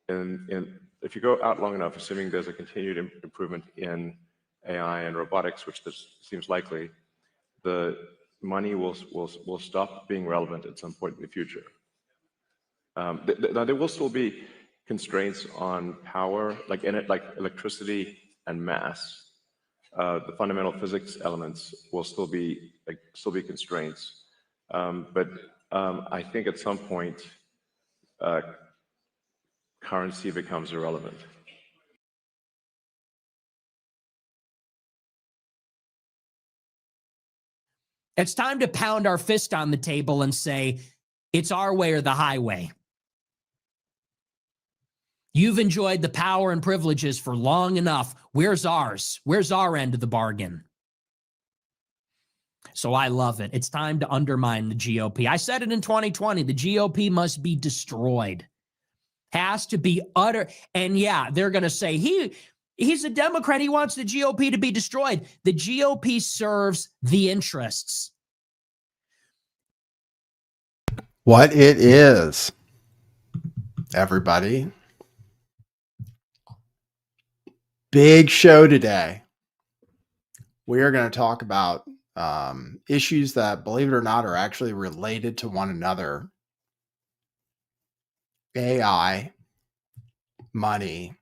if you go out long enough, assuming there's a continued improvement in AI and robotics, which this seems likely, the money will stop being relevant at some point in the future. Now there will still be constraints on power, like electricity and mass. The fundamental physics elements will still be constraints, but I think at some point currency becomes irrelevant. It's time to pound our fist on the table and say, it's our way or the highway. You've enjoyed the power and privileges for long enough. Where's ours? Where's our end of the bargain? So I love it. It's time to undermine the GOP. I said it in 2020. The GOP must be destroyed. Has to be utter. And yeah, they're going to say he's a Democrat. He wants the GOP to be destroyed. The GOP serves the interests. What it is, everybody. Big show today. We are going to talk about issues that, believe it or not, are actually related to one another. AI, money,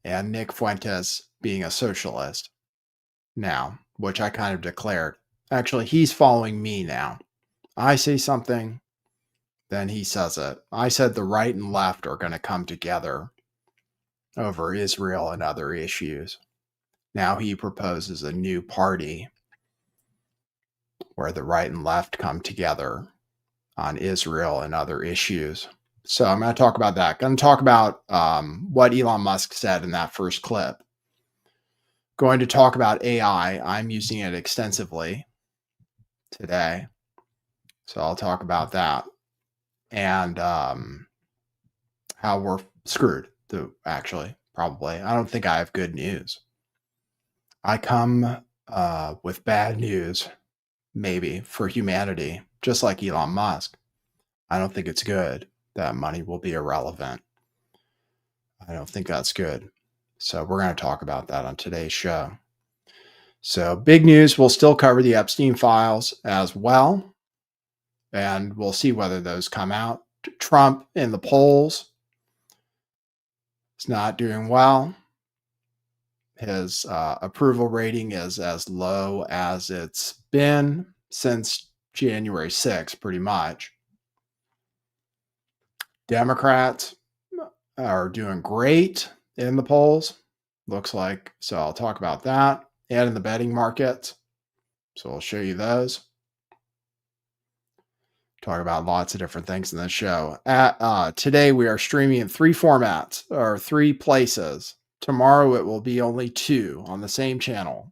and Nick Fuentes being a socialist now, which I kind of declared. Actually, he's following me now. I say something, then he says it. I said the right and left are going to come together over Israel and other issues. Now he proposes a new party where the right and left come together on Israel and other issues. So I'm going to talk about that. Going to talk about what Elon Musk said in that first clip. Going to talk about AI. I'm using it extensively today. So I'll talk about that. And how we're screwed, actually, probably. I don't think I have good news. I come with bad news, maybe, for humanity, just like Elon Musk. I don't think it's good that money will be irrelevant. I don't think that's good. So we're going to talk about that on today's show. So big news, we'll still cover the Epstein files as well. And we'll see whether those come out. Trump in the polls is not doing well. His approval rating is as low as it's been since January 6th, pretty much. Democrats are doing great in the polls, looks like. So I'll talk about that. And in the betting markets. So I'll show you those. Talk about lots of different things in this show. Today we are streaming in 3 formats, or 3 places. Tomorrow it will be only 2 on the same channel.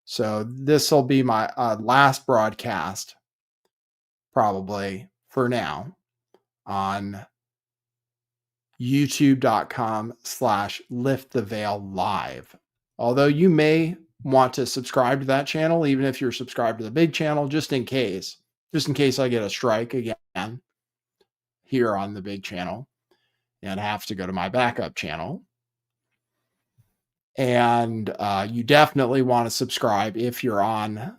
So this will be my last broadcast, probably for now, on youtube.com/lifttheveil_live. Although you may want to subscribe to that channel, even if you're subscribed to the big channel, just in case I get a strike again here on the big channel and have to go to my backup channel. And you definitely want to subscribe if you're on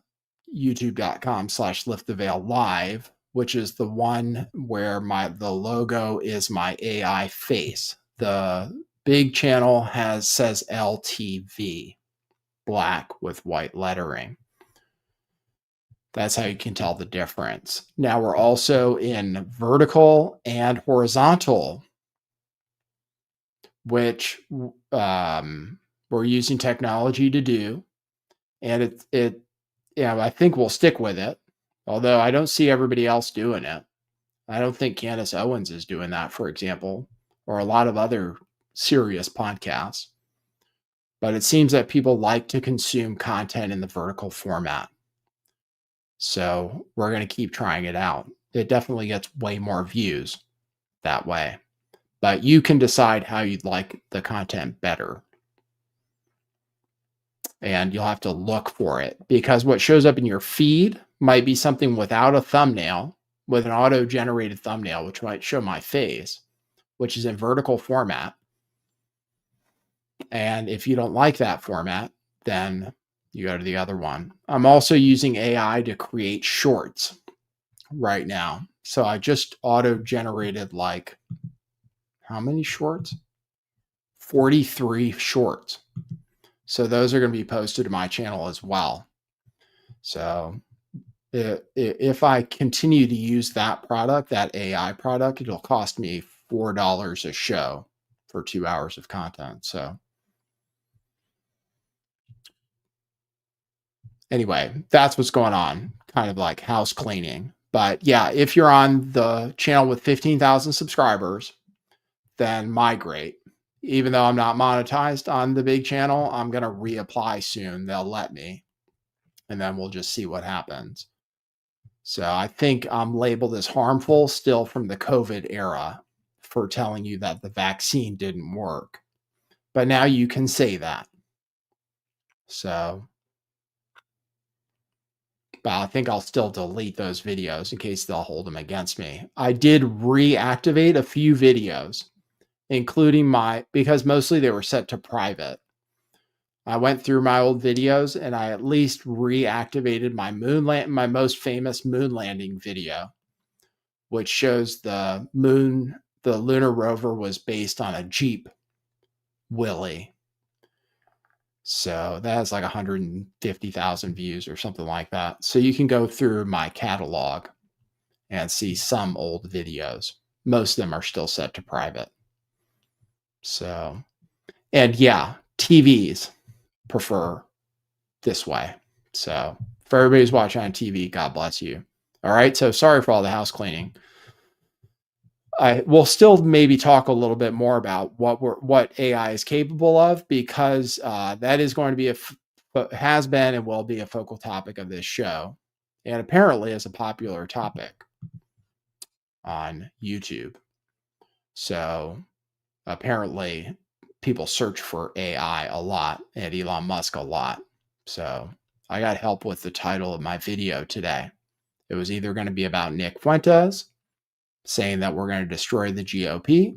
youtube.com/lifttheveil_live, which is the one where the logo is my AI face. The big channel says LTV, black with white lettering. That's how you can tell the difference. Now we're also in vertical and horizontal, which we're using technology to do. And I think we'll stick with it. Although I don't see everybody else doing it. I don't think Candace Owens is doing that, for example, or a lot of other serious podcasts. But it seems that people like to consume content in the vertical format. So we're going to keep trying it out. It definitely gets way more views that way. But you can decide how you'd like the content better. And you'll have to look for it, because what shows up in your feed might be something without a thumbnail, with an auto-generated thumbnail, which might show my face. which is in vertical format. And if you don't like that format, then you go to the other one. I'm also using AI to create shorts right now. So I just auto-generated like, how many shorts? 43 shorts. So those are going to be posted to my channel as well. So if I continue to use that product, that AI product, it'll cost me $4 a show for 2 hours of content. So anyway, that's what's going on, kind of like house cleaning. But yeah, if you're on the channel with 15,000 subscribers, then migrate. Even though I'm not monetized on the big channel, I'm going to reapply soon. They'll let me. And then we'll just see what happens. So I think I'm labeled as harmful still from the COVID era for telling you that the vaccine didn't work. But now you can say that. So, but I think I'll still delete those videos in case they'll hold them against me. I did reactivate a few videos, including because mostly they were set to private. I went through my old videos and I at least reactivated my most famous moon landing video, which shows the lunar rover was based on a Jeep Willie. So that has like 150,000 views or something like that. So you can go through my catalog and see some old videos. Most of them are still set to private. So, and yeah, TVs prefer this way. So if everybody's watching on TV, God bless you. All right. So sorry for all the house cleaning. I will still maybe talk a little bit more about what AI is capable of, because that is going to be has been and will be a focal topic of this show, and apparently is a popular topic on YouTube. So apparently people search for AI a lot and Elon Musk a lot. So I got help with the title of my video today. It was either going to be about Nick Fuentes saying that we're going to destroy the GOP,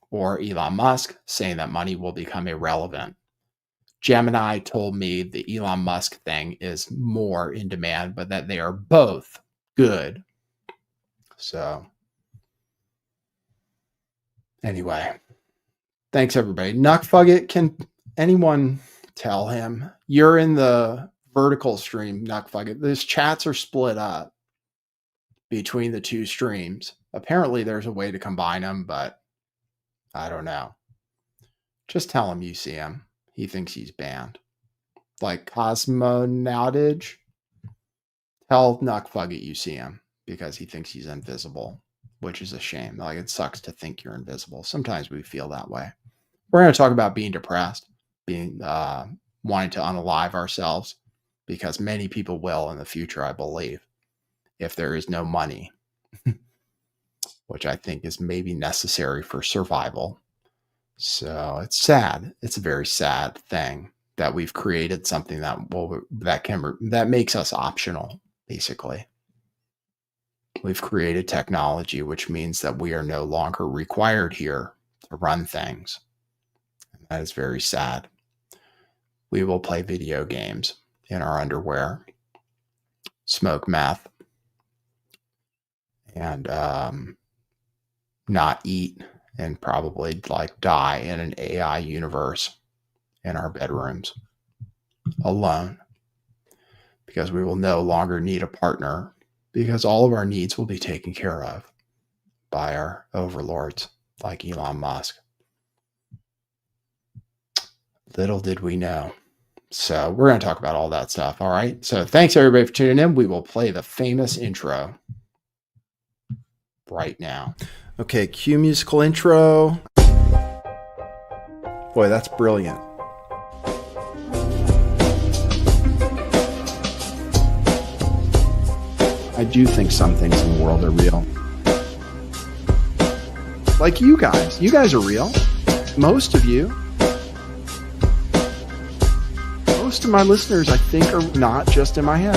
or Elon Musk saying that money will become irrelevant. Gemini told me the Elon Musk thing is more in demand, but that they are both good. So anyway, thanks everybody. Nuckfugget, can anyone tell him? You're in the vertical stream, Nuckfugget. These chats are split up between the two streams. Apparently there's a way to combine them, but I don't know. Just tell him you see him. He thinks he's banned. Like Cosmonautage, tell Nuckfugget you see him because he thinks he's invisible, which is a shame. Like, it sucks to think you're invisible. Sometimes we feel that way. We're going to talk about being depressed, being wanting to unalive ourselves, because many people will in the future, I believe, if there is no money, which I think is maybe necessary for survival. So it's sad. It's a very sad thing that we've created something that makes us optional, basically. We've created technology, which means that we are no longer required here to run things. And that is very sad. We will play video games in our underwear, smoke meth, and not eat, and probably like die in an AI universe in our bedrooms alone, because we will no longer need a partner, because all of our needs will be taken care of by our overlords like Elon Musk. Little did we know. So we're going to talk about all that stuff. All right. So thanks everybody for tuning in. We will play the famous intro right now. Okay, cue musical intro. Boy, that's brilliant. I do think some things in the world are real. Like you guys. You guys are real. Most of you. Most of my listeners, I think, are not just in my head.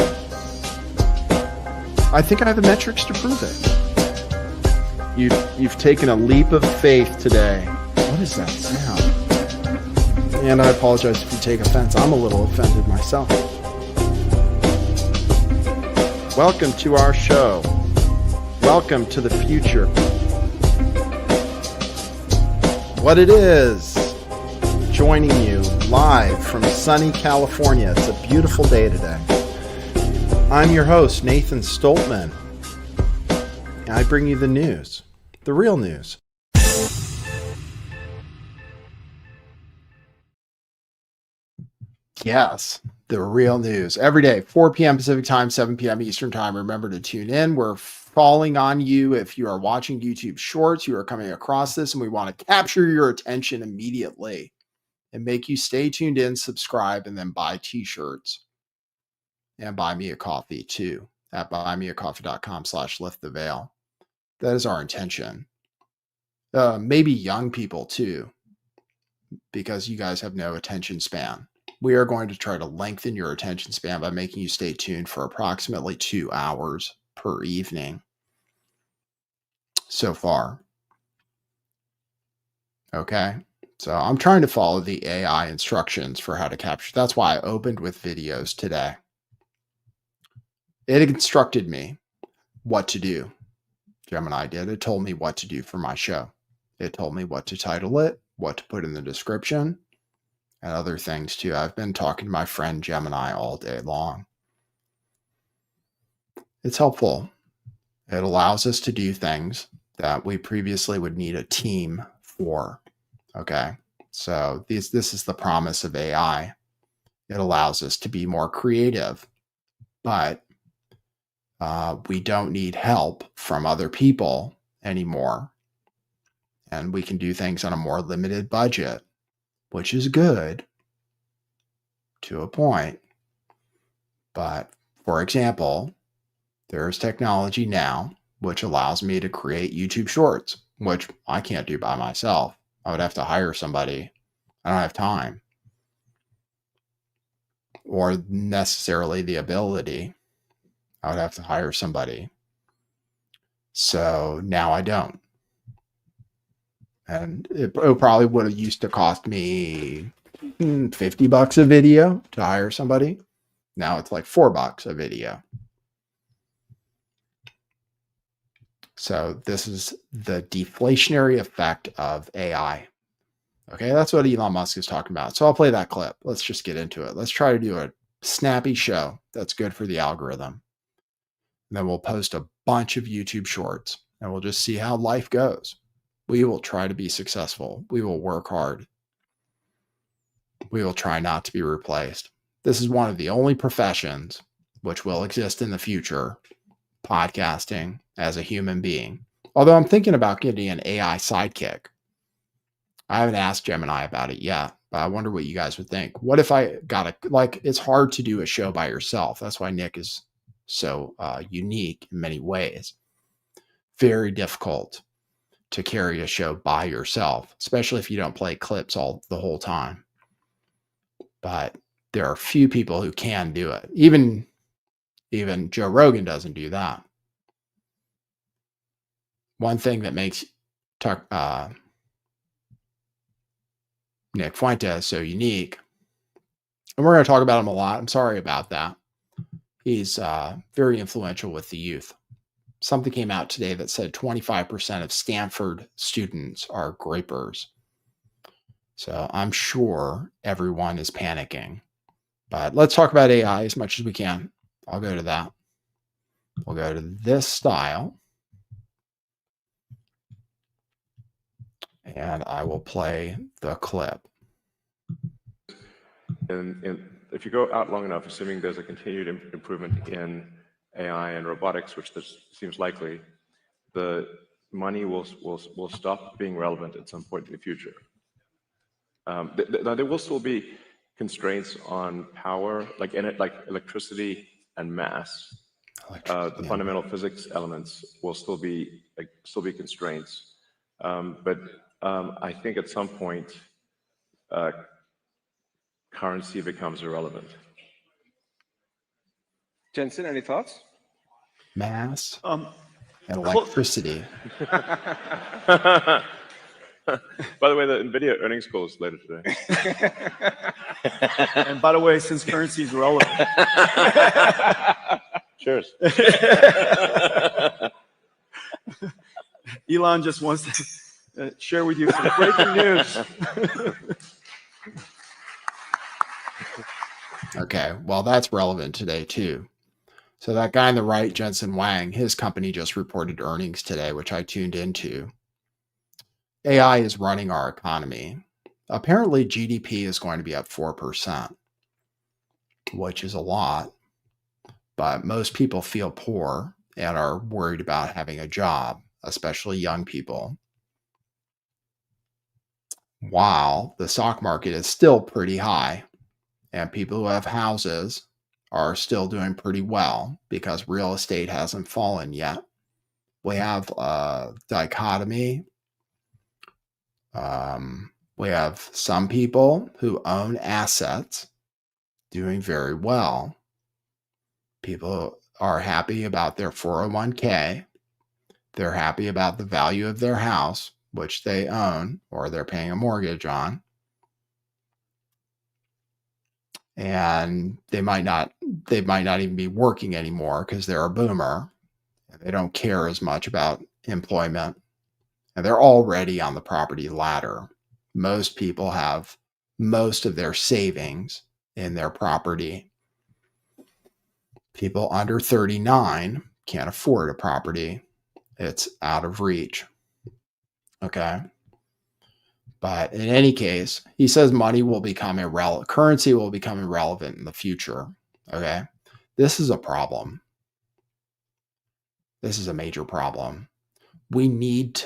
I think I have the metrics to prove it. You've taken a leap of faith today. What is that sound? And I apologize if you take offense. I'm a little offended myself. Welcome to our show. Welcome to the future. What it is, joining you live from sunny California. It's a beautiful day today. I'm your host, Nathan Stoltman. And I bring you the news, the real news. Yes, the real news. Every day, 4 p.m. Pacific time, 7 p.m. Eastern time. Remember to tune in. We're falling on you if you are watching YouTube Shorts. You are coming across this, and we want to capture your attention immediately and make you stay tuned in, subscribe, and then buy t-shirts. And buy me a coffee, too, at buymeacoffee.com/lifttheveil. That is our intention. Maybe young people, too, because you guys have no attention span. We are going to try to lengthen your attention span by making you stay tuned for approximately 2 hours per evening so far. Okay, so I'm trying to follow the AI instructions for how to capture. That's why I opened with videos today. It instructed me what to do. Gemini did. It told me what to do for my show. It told me what to title it, what to put in the description, and other things too. I've been talking to my friend Gemini all day long. It's helpful. It allows us to do things that we previously would need a team for. Okay. So this is the promise of AI. It allows us to be more creative, but we don't need help from other people anymore. And we can do things on a more limited budget, which is good to a point. But for example, there's technology now which allows me to create YouTube Shorts, which I can't do by myself. I would have to hire somebody. I don't have time or necessarily the ability. I would have to hire somebody. So now I don't. And it probably would have used to cost me $50 a video to hire somebody. Now it's like $4 a video. So this is the deflationary effect of AI. Okay, that's what Elon Musk is talking about. So I'll play that clip. Let's just get into it. Let's try to do a snappy show that's good for the algorithm. And then we'll post a bunch of YouTube Shorts and we'll just see how life goes. We will try to be successful. We will work hard. We will try not to be replaced. This is one of the only professions which will exist in the future, podcasting as a human being. Although I'm thinking about getting an AI sidekick. I haven't asked Gemini about it yet, but I wonder what you guys would think. What if I got it's hard to do a show by yourself. That's why Nick is so unique in many ways. Very difficult to carry a show by yourself, especially if you don't play clips the whole time. But there are few people who can do it. Even Joe Rogan doesn't do that. One thing that makes Nick Fuentes so unique, and we're going to talk about him a lot. I'm sorry about that. He's very influential with the youth. Something came out today that said 25% of Stanford students are grapers. So I'm sure everyone is panicking. But let's talk about AI as much as we can. I'll go to that. We'll go to this style. And I will play the clip. And if you go out long enough, assuming there's a continued improvement in AI and robotics, which this seems likely, the money will stop being relevant at some point in the future. There will still be constraints on power, like electricity and mass. The fundamental physics elements will still be constraints. But I think at some point, currency becomes irrelevant. Jensen, any thoughts? Mass and electricity. By the way, the NVIDIA earnings call is later today. And by the way, since currency is relevant, Cheers. Elon just wants to share with you some breaking news. Okay, well, that's relevant today too. So that guy on the right, Jensen Huang, his company just reported earnings today, which I tuned into. AI is running our economy. Apparently, GDP is going to be up 4%, which is a lot, but most people feel poor and are worried about having a job, especially young people. While the stock market is still pretty high, and people who have houses are still doing pretty well because real estate hasn't fallen yet. We have a dichotomy. We have some people who own assets doing very well. People are happy about their 401k. They're happy about the value of their house, which they own or they're paying a mortgage on. And they might not even be working anymore because they're a boomer. They don't care as much about employment. And they're already on the property ladder. Most people have most of their savings in their property. People under 39 can't afford a property. It's out of reach. Okay. But in any case, he says money will become irrelevant. Currency will become irrelevant in the future. Okay. This is a problem. This is a major problem. We need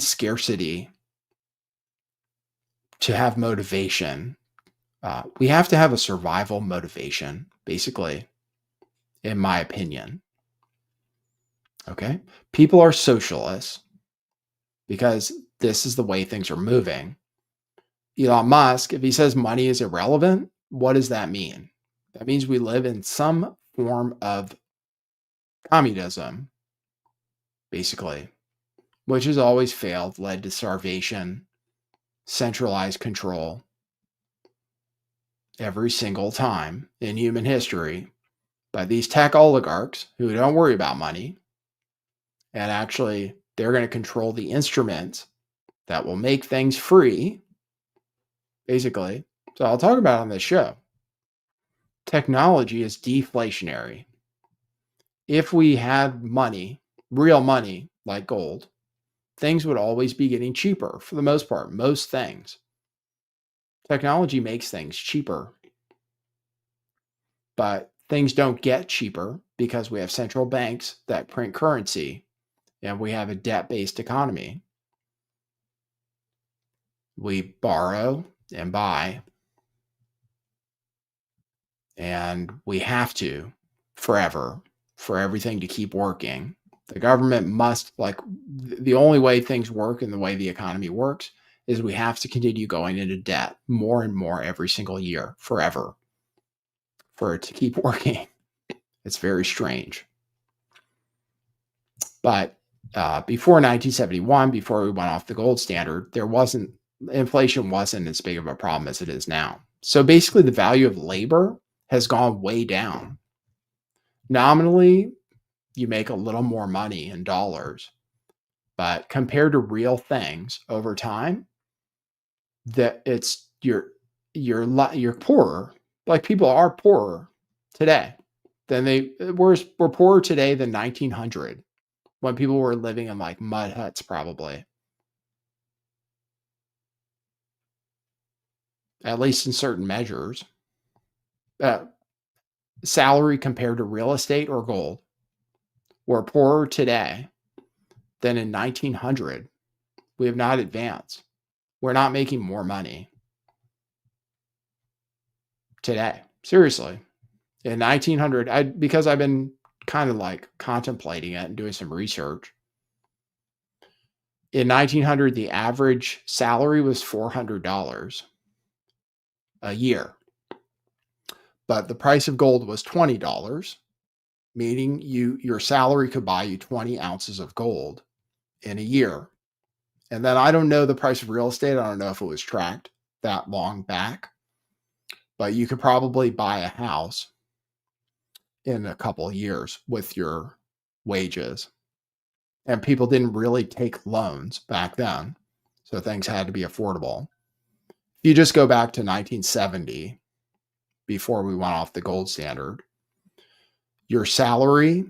scarcity to have motivation. We have to have a survival motivation, basically, in my opinion. Okay. People are socialists because this is the way things are moving. Elon Musk, if he says money is irrelevant, what does that mean? That means we live in some form of communism, basically, which has always failed, led to starvation, centralized control every single time in human history by these tech oligarchs who don't worry about money. And actually, they're going to control the instruments that will make things free, basically. So I'll talk about it on this show. Technology is deflationary. If we had money, real money, like gold, things would always be getting cheaper for the most part, most things. Technology makes things cheaper. But things don't get cheaper because we have central banks that print currency and we have a debt-based economy. We borrow and buy, and we have to forever for everything to keep working. The government must, the only way things work and the way the economy works is we have to continue going into debt more and more every single year, forever, for it to keep working. It's very strange. But before 1971, before we went off the gold standard, inflation wasn't as big of a problem as it is now. So basically the value of labor has gone way down. Nominally, you make a little more money in dollars, but compared to real things over time, that it's you're poorer. Like people are poorer today than we're poorer today than 1900 when people were living in like mud huts, probably. At least in certain measures. Salary compared to real estate or gold. We're poorer today than in 1900. We have not advanced. We're not making more money today. Seriously. In 1900, because I've been kind of like contemplating it and doing some research. In 1900, the average salary was $400 a year. But the price of gold was $20. meaning your salary could buy you 20 ounces of gold in a year. And then I don't know the price of real estate. I don't know if it was tracked that long back, but you could probably buy a house in a couple of years with your wages. And people didn't really take loans back then, so things had to be affordable. If you just go back to 1970, before we went off the gold standard, your salary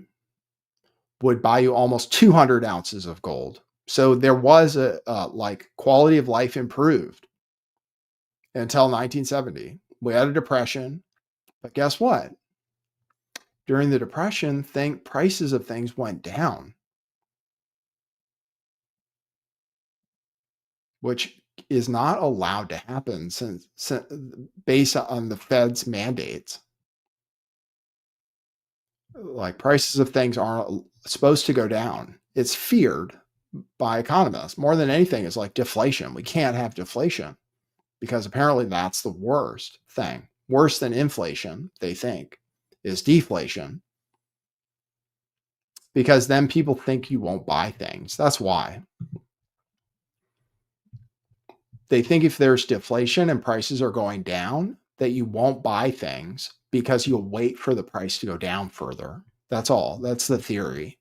would buy you almost 200 ounces of gold. So there was a like quality of life improved until 1970. We had a depression, but guess what? During the depression, prices of things went down, which is not allowed to happen since based on the Fed's mandates. Like prices of things aren't supposed to go down. It's feared by economists more than anything. Is like deflation. We can't have deflation because apparently that's the worst thing. Worse than inflation, they think, is deflation, because then people think you won't buy things. That's why. They think if there's deflation and prices are going down, that you won't buy things because you'll wait for the price to go down further. That's all. That's the theory.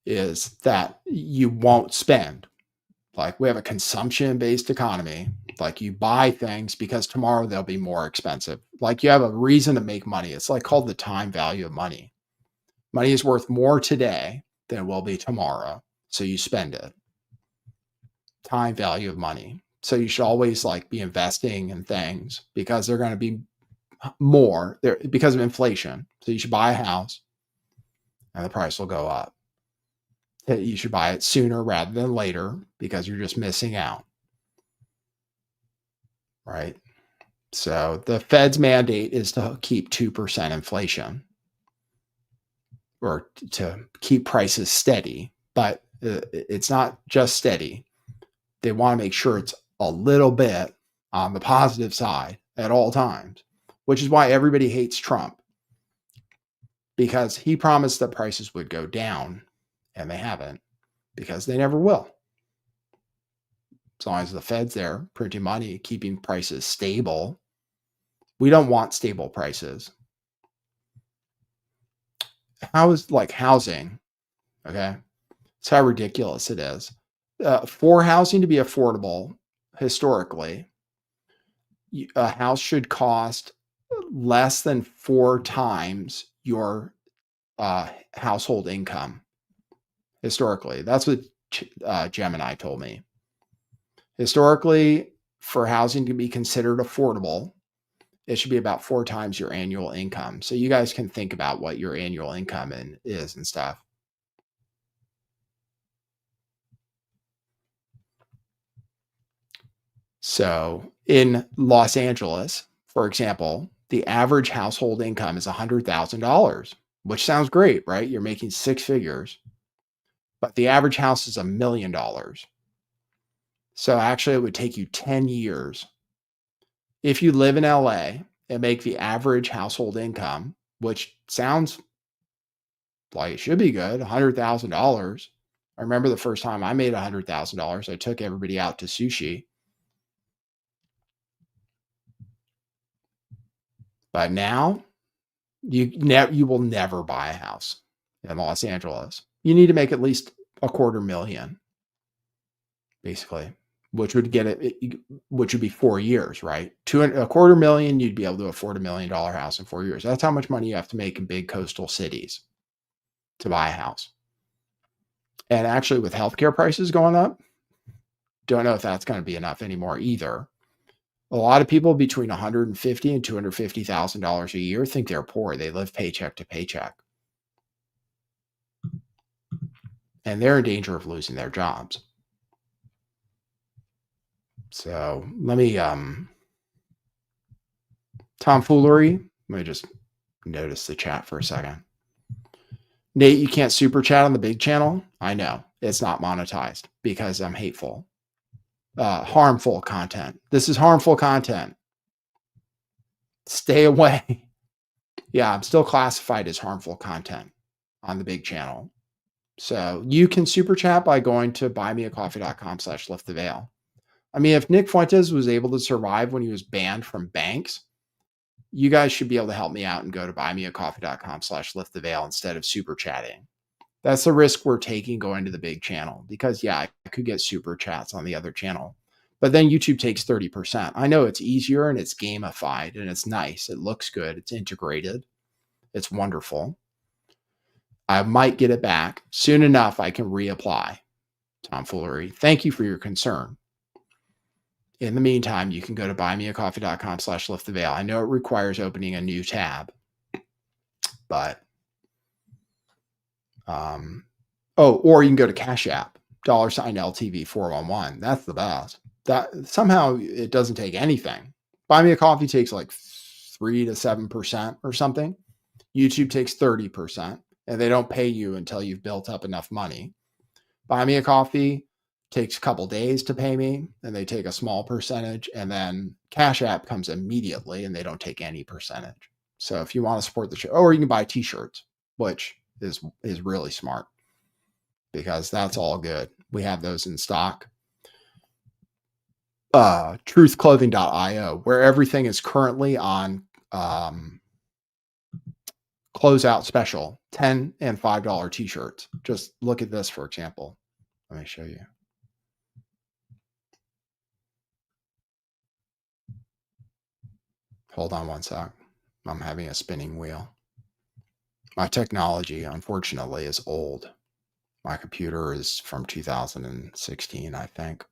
Is that you won't spend. Like we have a consumption-based economy. Like you buy things because tomorrow they'll be more expensive. Like you have a reason to make money. It's like called the time value of money. Money is worth more today than it will be tomorrow. So you spend it. Time value of money. So you should always like be investing in things because they're going to be more there because of inflation. So you should buy a house and the price will go up. You should buy it sooner rather than later because you're just missing out. Right? So the Fed's mandate is to keep 2% inflation or to keep prices steady, but it's not just steady. They want to make sure it's a little bit on the positive side at all times, which is why everybody hates Trump, because he promised that prices would go down and they haven't, because they never will. As long as the Fed's there printing money, keeping prices stable. We don't want stable prices. How is like housing? Okay. It's how ridiculous it is. For housing to be affordable, historically, a house should cost less than 4 times your household income. Historically, that's what Gemini told me. Historically, for housing to be considered affordable, it should be about 4 times your annual income. So you guys can think about what your annual income is and stuff. So in Los Angeles, for example, the average household income is $100,000, which sounds great, right? You're making 6 figures, but the average house is $1 million. So actually it would take you 10 years. If you live in LA and make the average household income, which sounds like it should be good, $100,000. I remember the first time I made $100,000, I took everybody out to sushi. But now you will never buy a house in Los Angeles. You need to make at least $250,000, basically, which would get it, which would be 4 years, right? $250,000, you'd be able to afford $1 million house in 4 years. That's how much money you have to make in big coastal cities to buy a house. And actually, with healthcare prices going up, don't know if that's going to be enough anymore either. A lot of people between $150,000 and $250,000 a year think they're poor. They live paycheck to paycheck. And they're in danger of losing their jobs. So let me, tomfoolery. Let me just notice the chat for a second. Nate, you can't super chat on the big channel. I know it's not monetized because I'm hateful. Harmful content. This is harmful content. Stay away. Yeah, I'm still classified as harmful content on the big channel. So you can super chat by going to buymeacoffee.com/lifttheveil. I mean, if Nick Fuentes was able to survive when he was banned from banks, you guys should be able to help me out and go to buymeacoffee.com/lifttheveil instead of super chatting. That's the risk we're taking going to the big channel because, yeah, I could get super chats on the other channel, but then YouTube takes 30%. I know it's easier and it's gamified and it's nice. It looks good. It's integrated. It's wonderful. I might get it back soon enough. I can reapply tomfoolery. Thank you for your concern. In the meantime, you can go to buymeacoffee.com/lifttheveil. I know it requires opening a new tab, but or you can go to Cash App, $LTV411. That's the best. That somehow it doesn't take anything. Buy Me a Coffee takes like 3 to 7% or something. YouTube takes 30%, and they don't pay you until you've built up enough money. Buy Me a Coffee takes a couple days to pay me, and they take a small percentage, and then Cash App comes immediately, and they don't take any percentage. So if you want to support the show, or you can buy t-shirts, which is really smart because that's all good. We have those in stock. Truthclothing.io, where everything is currently on closeout special, $10 and $5 t-shirts. Just look at this, for example. Let me show you. Hold on one sec. I'm having a spinning wheel. My technology, unfortunately, is old. My computer is from 2016, I think.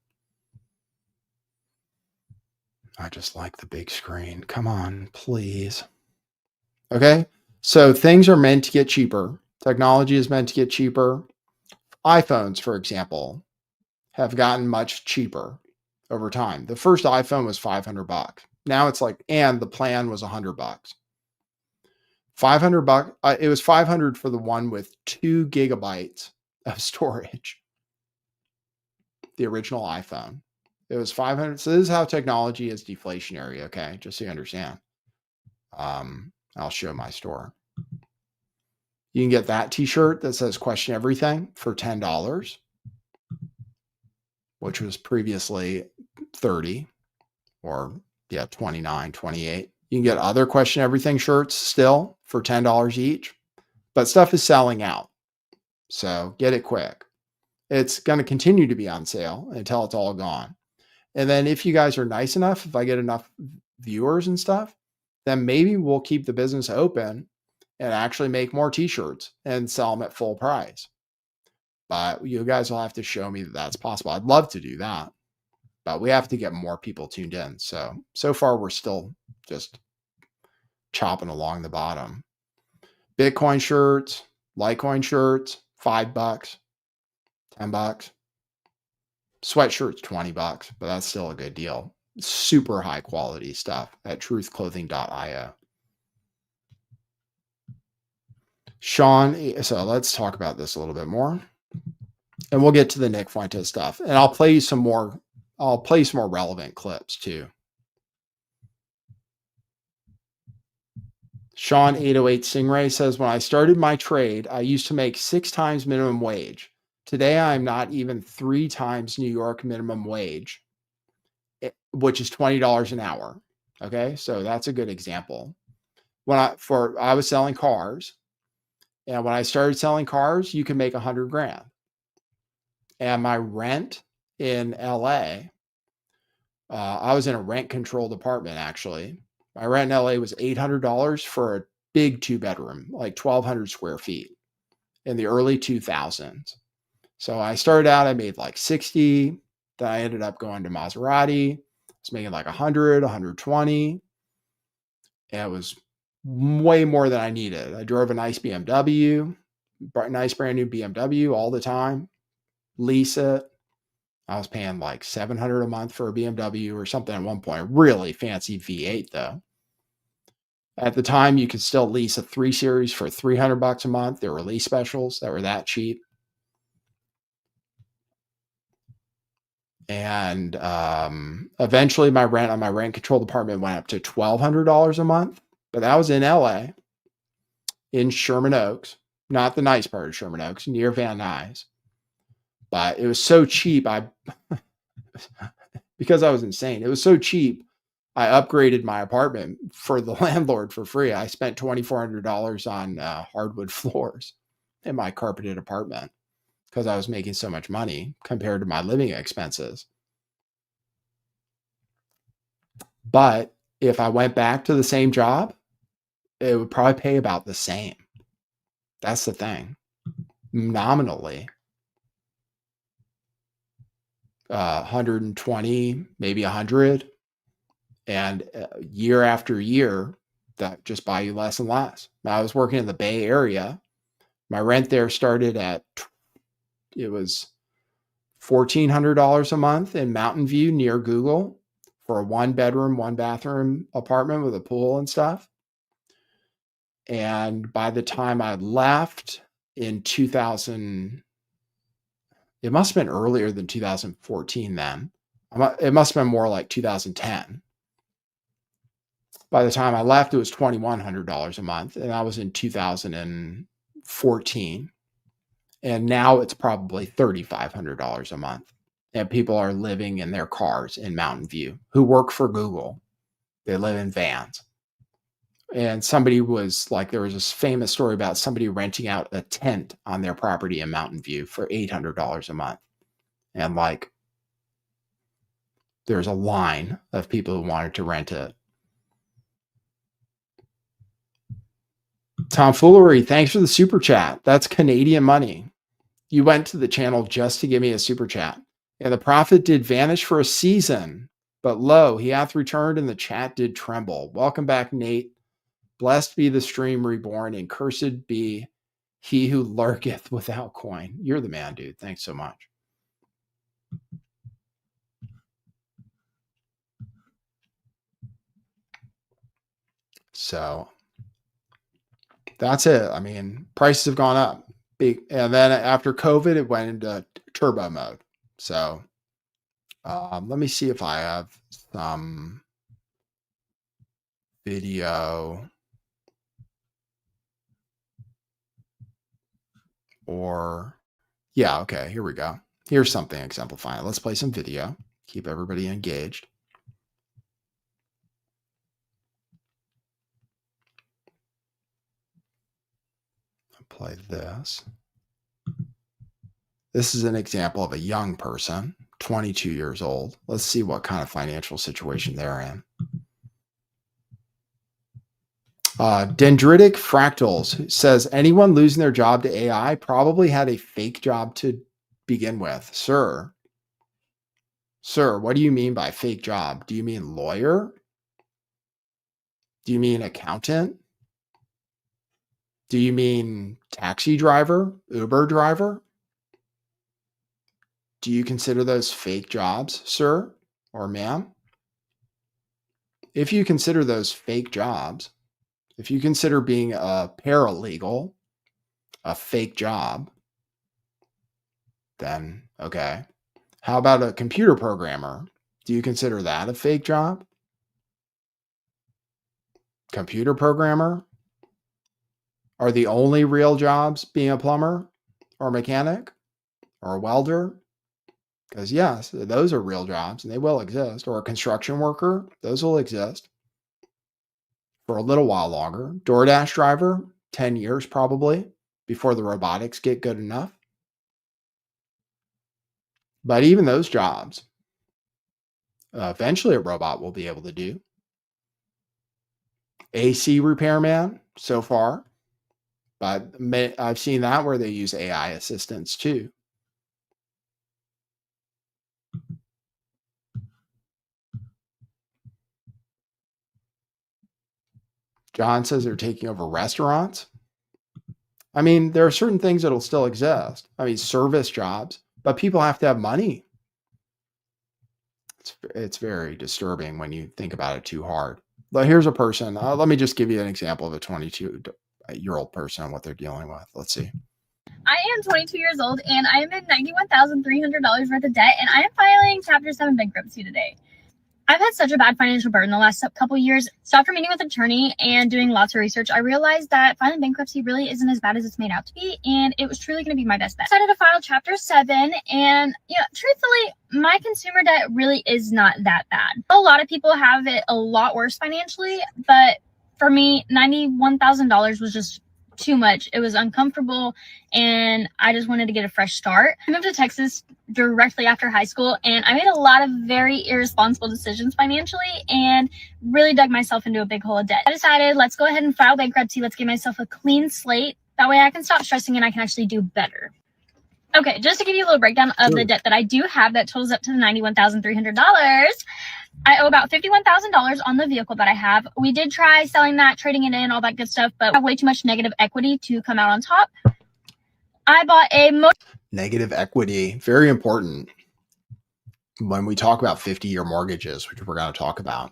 I just like the big screen. Come on, please. Okay, so things are meant to get cheaper. Technology is meant to get cheaper. iPhones, for example, have gotten much cheaper over time. The first iPhone was $500. Now it's like, and the plan was $100. $500. It was $500 for the one with 2 gigabytes of storage. The original iPhone. It was $500. So this is how technology is deflationary. Okay, just so you understand. I'll show my store. You can get that T-shirt that says "Question Everything" for $10, which was previously $30, or yeah, $29, $28. You can get other Question Everything shirts still for $10 each, but stuff is selling out. So get it quick. It's going to continue to be on sale until it's all gone. And then if you guys are nice enough, if I get enough viewers and stuff, then maybe we'll keep the business open and actually make more t-shirts and sell them at full price. But you guys will have to show me that that's possible. I'd love to do that, but we have to get more people tuned in. So far we're still just chopping along the bottom. Bitcoin shirts, Litecoin shirts, $5, $10. Sweatshirts, $20, but that's still a good deal. Super high quality stuff at truthclothing.io. Sean, so let's talk about this a little bit more. And we'll get to the Nick Fuentes stuff. And I'll play some more relevant clips too. Sean 808 Stingray says, when I started my trade, I used to make 6 times minimum wage. Today, I'm not even 3 times New York minimum wage, which is $20 an hour. Okay, so that's a good example. I was selling cars, and when I started selling cars, you can make $100,000. And my rent in LA, I was in a rent-controlled apartment actually. My rent in LA was $800 for a big 2-bedroom, like 1,200 square feet in the early 2000s. So I started out, I made like 60. Then I ended up going to Maserati. I was making like 100, 120. And it was way more than I needed. I drove a nice BMW, nice brand new BMW all the time. Lease it. I was paying like $700 a month for a BMW or something at one point. Really fancy V8 though. At the time, you could still lease a 3 Series for $300 a month. There were lease specials that were that cheap. And eventually my rent on my rent controlled apartment went up to $1,200 a month. But that was in LA, in Sherman Oaks, not the nice part of Sherman Oaks, near Van Nuys. But it was so cheap. Because I was insane. It was so cheap. I upgraded my apartment for the landlord for free. I spent $2,400 on hardwood floors in my carpeted apartment because I was making so much money compared to my living expenses. But if I went back to the same job, it would probably pay about the same. That's the thing. Nominally. 120, maybe 100. And year after year, that just buy you less and less. I was working in the Bay Area. My rent there started at, it was $1,400 a month in Mountain View near Google for a 1-bedroom, 1-bathroom apartment with a pool and stuff. And by the time I left in 2000, it must have been earlier than 2014 then. It must have been more like 2010. By the time I left, it was $2,100 a month, and that was in 2014. And now it's probably $3,500 a month. And people are living in their cars in Mountain View who work for Google. They live in vans. And somebody was like, there was this famous story about somebody renting out a tent on their property in Mountain View for $800 a month. And like, there's a line of people who wanted to rent it. Tomfoolery, thanks for the super chat. That's Canadian money. You went to the channel just to give me a super chat. And the prophet did vanish for a season, but lo, he hath returned and the chat did tremble. Welcome back, Nate. Blessed be the stream reborn and cursed be he who lurketh without coin. You're the man, dude. Thanks so much. So that's it. I mean, prices have gone up. And then after COVID, it went into turbo mode. So let me see if I have some video or, yeah, okay, here we go. Here's something exemplifying. Let's play some video. Keep everybody engaged. Play this. This is an example of a young person, 22 years old. Let's see what kind of financial situation they're in. Dendritic Fractals says, anyone losing their job to AI probably had a fake job to begin with. Sir, what do you mean by fake job? Do you mean lawyer? Do you mean accountant? Do you mean taxi driver, Uber driver? Do you consider those fake jobs, sir or ma'am? If you consider those fake jobs, if you consider being a paralegal a fake job, then okay. How about a computer programmer? Do you consider that a fake job? Computer programmer? Are the only real jobs being a plumber or a mechanic or a welder? Because yes, those are real jobs and they will exist. Or a construction worker, those will exist for a little while longer. DoorDash driver, 10 years probably before the robotics get good enough. But even those jobs, eventually a robot will be able to do. AC repairman so far, but I've seen that where they use AI assistants too. John says they're taking over restaurants. I mean, there are certain things that'll still exist. I mean, service jobs, but people have to have money. It's very disturbing when you think about it too hard. But here's a person. Let me just give you an example of a 22-year-old person and what they're dealing with. Let's see. I am 22 years old and I am in $91,300 worth of debt, and I am filing Chapter 7 bankruptcy today. I've had such a bad financial burden the last couple years. So after meeting with an attorney and doing lots of research, I realized that filing bankruptcy really isn't as bad as it's made out to be, and it was truly going to be my best bet. I decided to file Chapter 7, and truthfully, my consumer debt really is not that bad. A lot of people have it a lot worse financially, but for me, $91,000 was just too much. It was uncomfortable, and I just wanted to get a fresh start. I moved to Texas directly after high school, and I made a lot of very irresponsible decisions financially and really dug myself into a big hole of debt. I decided, let's go ahead and file bankruptcy. Let's give myself a clean slate. That way I can stop stressing and I can actually do better. Okay, just to give you a little breakdown of the debt that I do have that totals up to the $91,300. I owe about $51,000 on the vehicle that I have. We did try selling that, trading it in, all that good stuff, but I have way too much negative equity to come out on top. I bought a Negative equity, very important when we talk about 50-year mortgages, which we're going to talk about.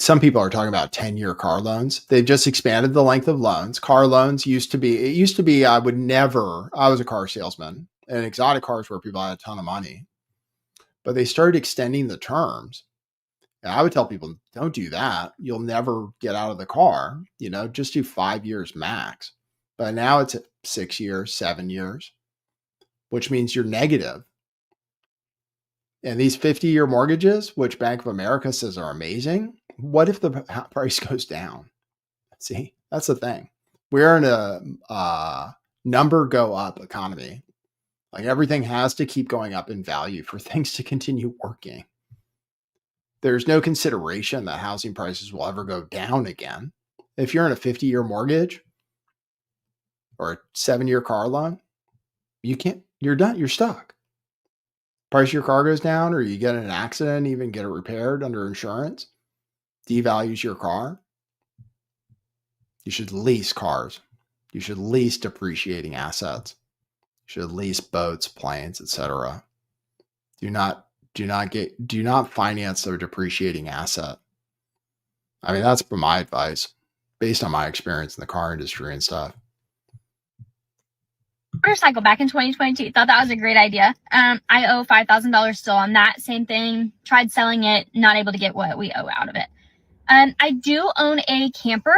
Some people are talking about 10-year car loans. They've just expanded the length of loans. Car loans used to be, I was a car salesman, and exotic cars where people had a ton of money, but they started extending the terms. And I would tell people, don't do that. You'll never get out of the car, just do 5 years max. But now it's 6 years, 7 years, which means you're negative. And these 50-year mortgages, which Bank of America says are amazing, what if the price goes down? See, that's the thing. We're in a number go up economy. Like everything has to keep going up in value for things to continue working. There's no consideration that housing prices will ever go down again. If you're in a 50-year mortgage or a 7-year car loan, you're done. You're stuck. Price of your car goes down, or you get in an accident, even get it repaired under insurance, devalues your car. You should lease cars. You should lease depreciating assets. You should lease boats, planes, etc. Do not finance their depreciating asset. I mean, that's my advice based on my experience in the car industry and stuff. Motorcycle back in 2022. Thought that was a great idea. I owe $5,000 still on that. Same thing. Tried selling it, not able to get what we owe out of it. I do own a camper,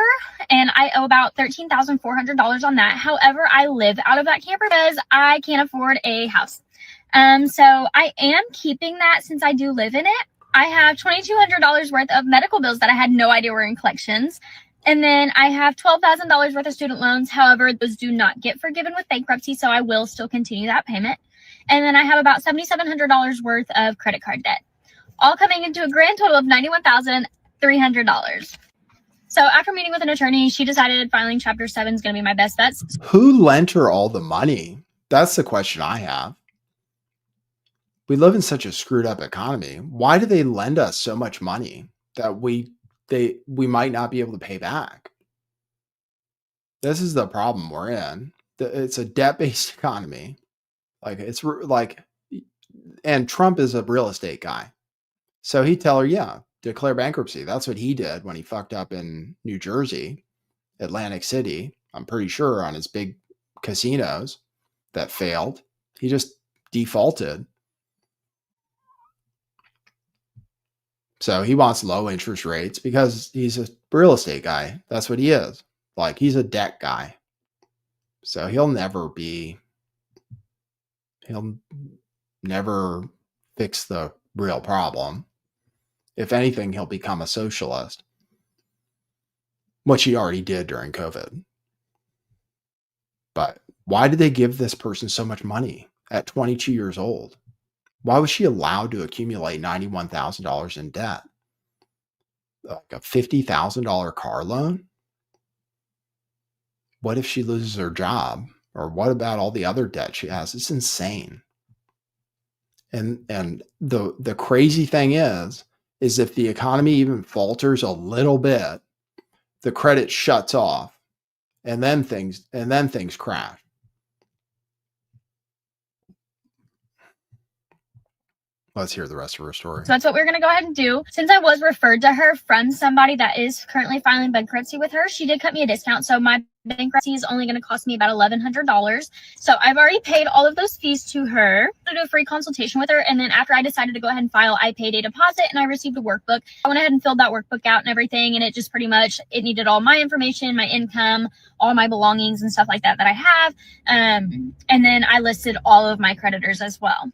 and I owe about $13,400 on that. However, I live out of that camper because I can't afford a house. So I am keeping that since I do live in it. I have $2,200 worth of medical bills that I had no idea were in collections. And then I have $12,000 worth of student loans. However, those do not get forgiven with bankruptcy, so I will still continue that payment. And then I have about $7,700 worth of credit card debt, all coming into a grand total of $91,300. So after meeting with an attorney, she decided filing Chapter 7 is going to be my best bet. Who lent her all the money? That's the question I have. We live in such a screwed up economy. Why do they lend us so much money that we might not be able to pay back? This is the problem we're in. It's a debt-based economy. And Trump is a real estate guy. So he'd tell her, declare bankruptcy. That's what he did when he fucked up in New Jersey, Atlantic City. I'm pretty sure on his big casinos that failed. He just defaulted. So he wants low interest rates because he's a real estate guy. That's what he is. Like, he's a debt guy. So he'll never fix the real problem. If anything, he'll become a socialist, which he already did during COVID. But why did they give this person so much money at 22 years old? Why was she allowed to accumulate $91,000 in debt? Like a $50,000 car loan? What if she loses her job? Or what about all the other debt she has? It's insane. And the crazy thing is if the economy even falters a little bit, the credit shuts off, and then things crash. Let's hear the rest of her story. So that's what we're going to go ahead and do. Since I was referred to her from somebody that is currently filing bankruptcy with her, she did cut me a discount. So my bankruptcy is only going to cost me about $1,100. So I've already paid all of those fees to her to do a free consultation with her. And then after I decided to go ahead and file, I paid a deposit and I received a workbook. I went ahead and filled that workbook out and everything. And it just pretty much, it needed all my information, my income, all my belongings and stuff like that I have. And then I listed all of my creditors as well.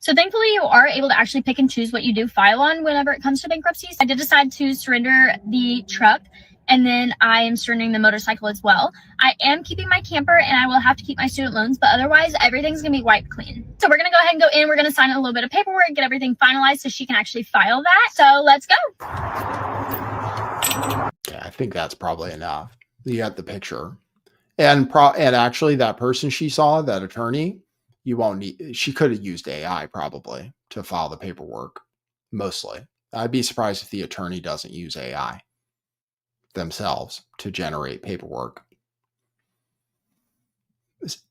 So thankfully, you are able to actually pick and choose what you do file on whenever it comes to bankruptcies. I did decide to surrender the truck, and then I am surrendering the motorcycle as well. I am keeping my camper, and I will have to keep my student loans, but otherwise, everything's going to be wiped clean. So we're going to go ahead and go in. We're going to sign a little bit of paperwork, get everything finalized so she can actually file that. So let's go. Yeah, I think that's probably enough. You got the picture. And actually, that person she saw, that attorney, you won't need, she could have used AI probably to file the paperwork, mostly. I'd be surprised if the attorney doesn't use AI themselves to generate paperwork.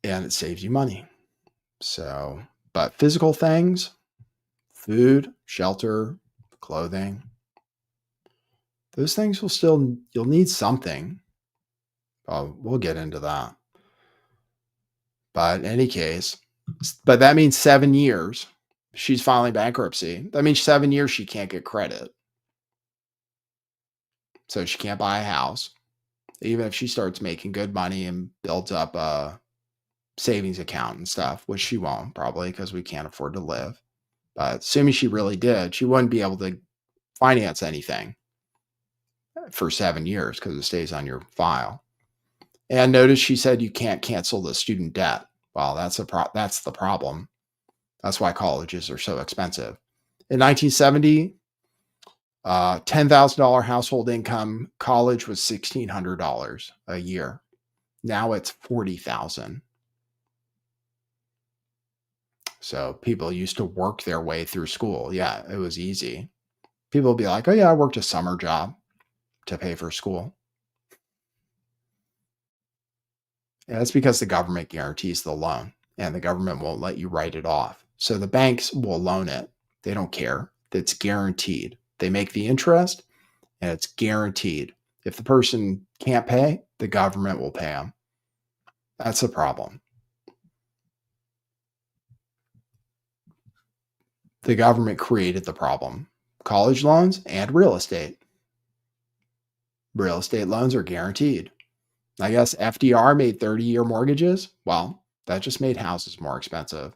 And it saves you money. So, but physical things, food, shelter, clothing, those things you'll need something. We'll get into that. But in any case, but that means 7 years she's filing bankruptcy. That means 7 years she can't get credit. So she can't buy a house. Even if she starts making good money and builds up a savings account and stuff, which she won't probably because we can't afford to live. But assuming she really did, she wouldn't be able to finance anything for 7 years because it stays on your file. And notice she said you can't cancel the student debt. Well, that's the problem. That's why colleges are so expensive. In 1970, $10,000 household income, college was $1,600 a year. Now it's $40,000. So people used to work their way through school. Yeah, it was easy. People would be like, oh yeah, I worked a summer job to pay for school. And that's because the government guarantees the loan and the government won't let you write it off. So the banks will loan it. They don't care. It's guaranteed. They make the interest and it's guaranteed. If the person can't pay, the government will pay them. That's the problem. The government created the problem. College loans and real estate. Real estate loans are guaranteed. I guess FDR made 30-year mortgages. Well, that just made houses more expensive.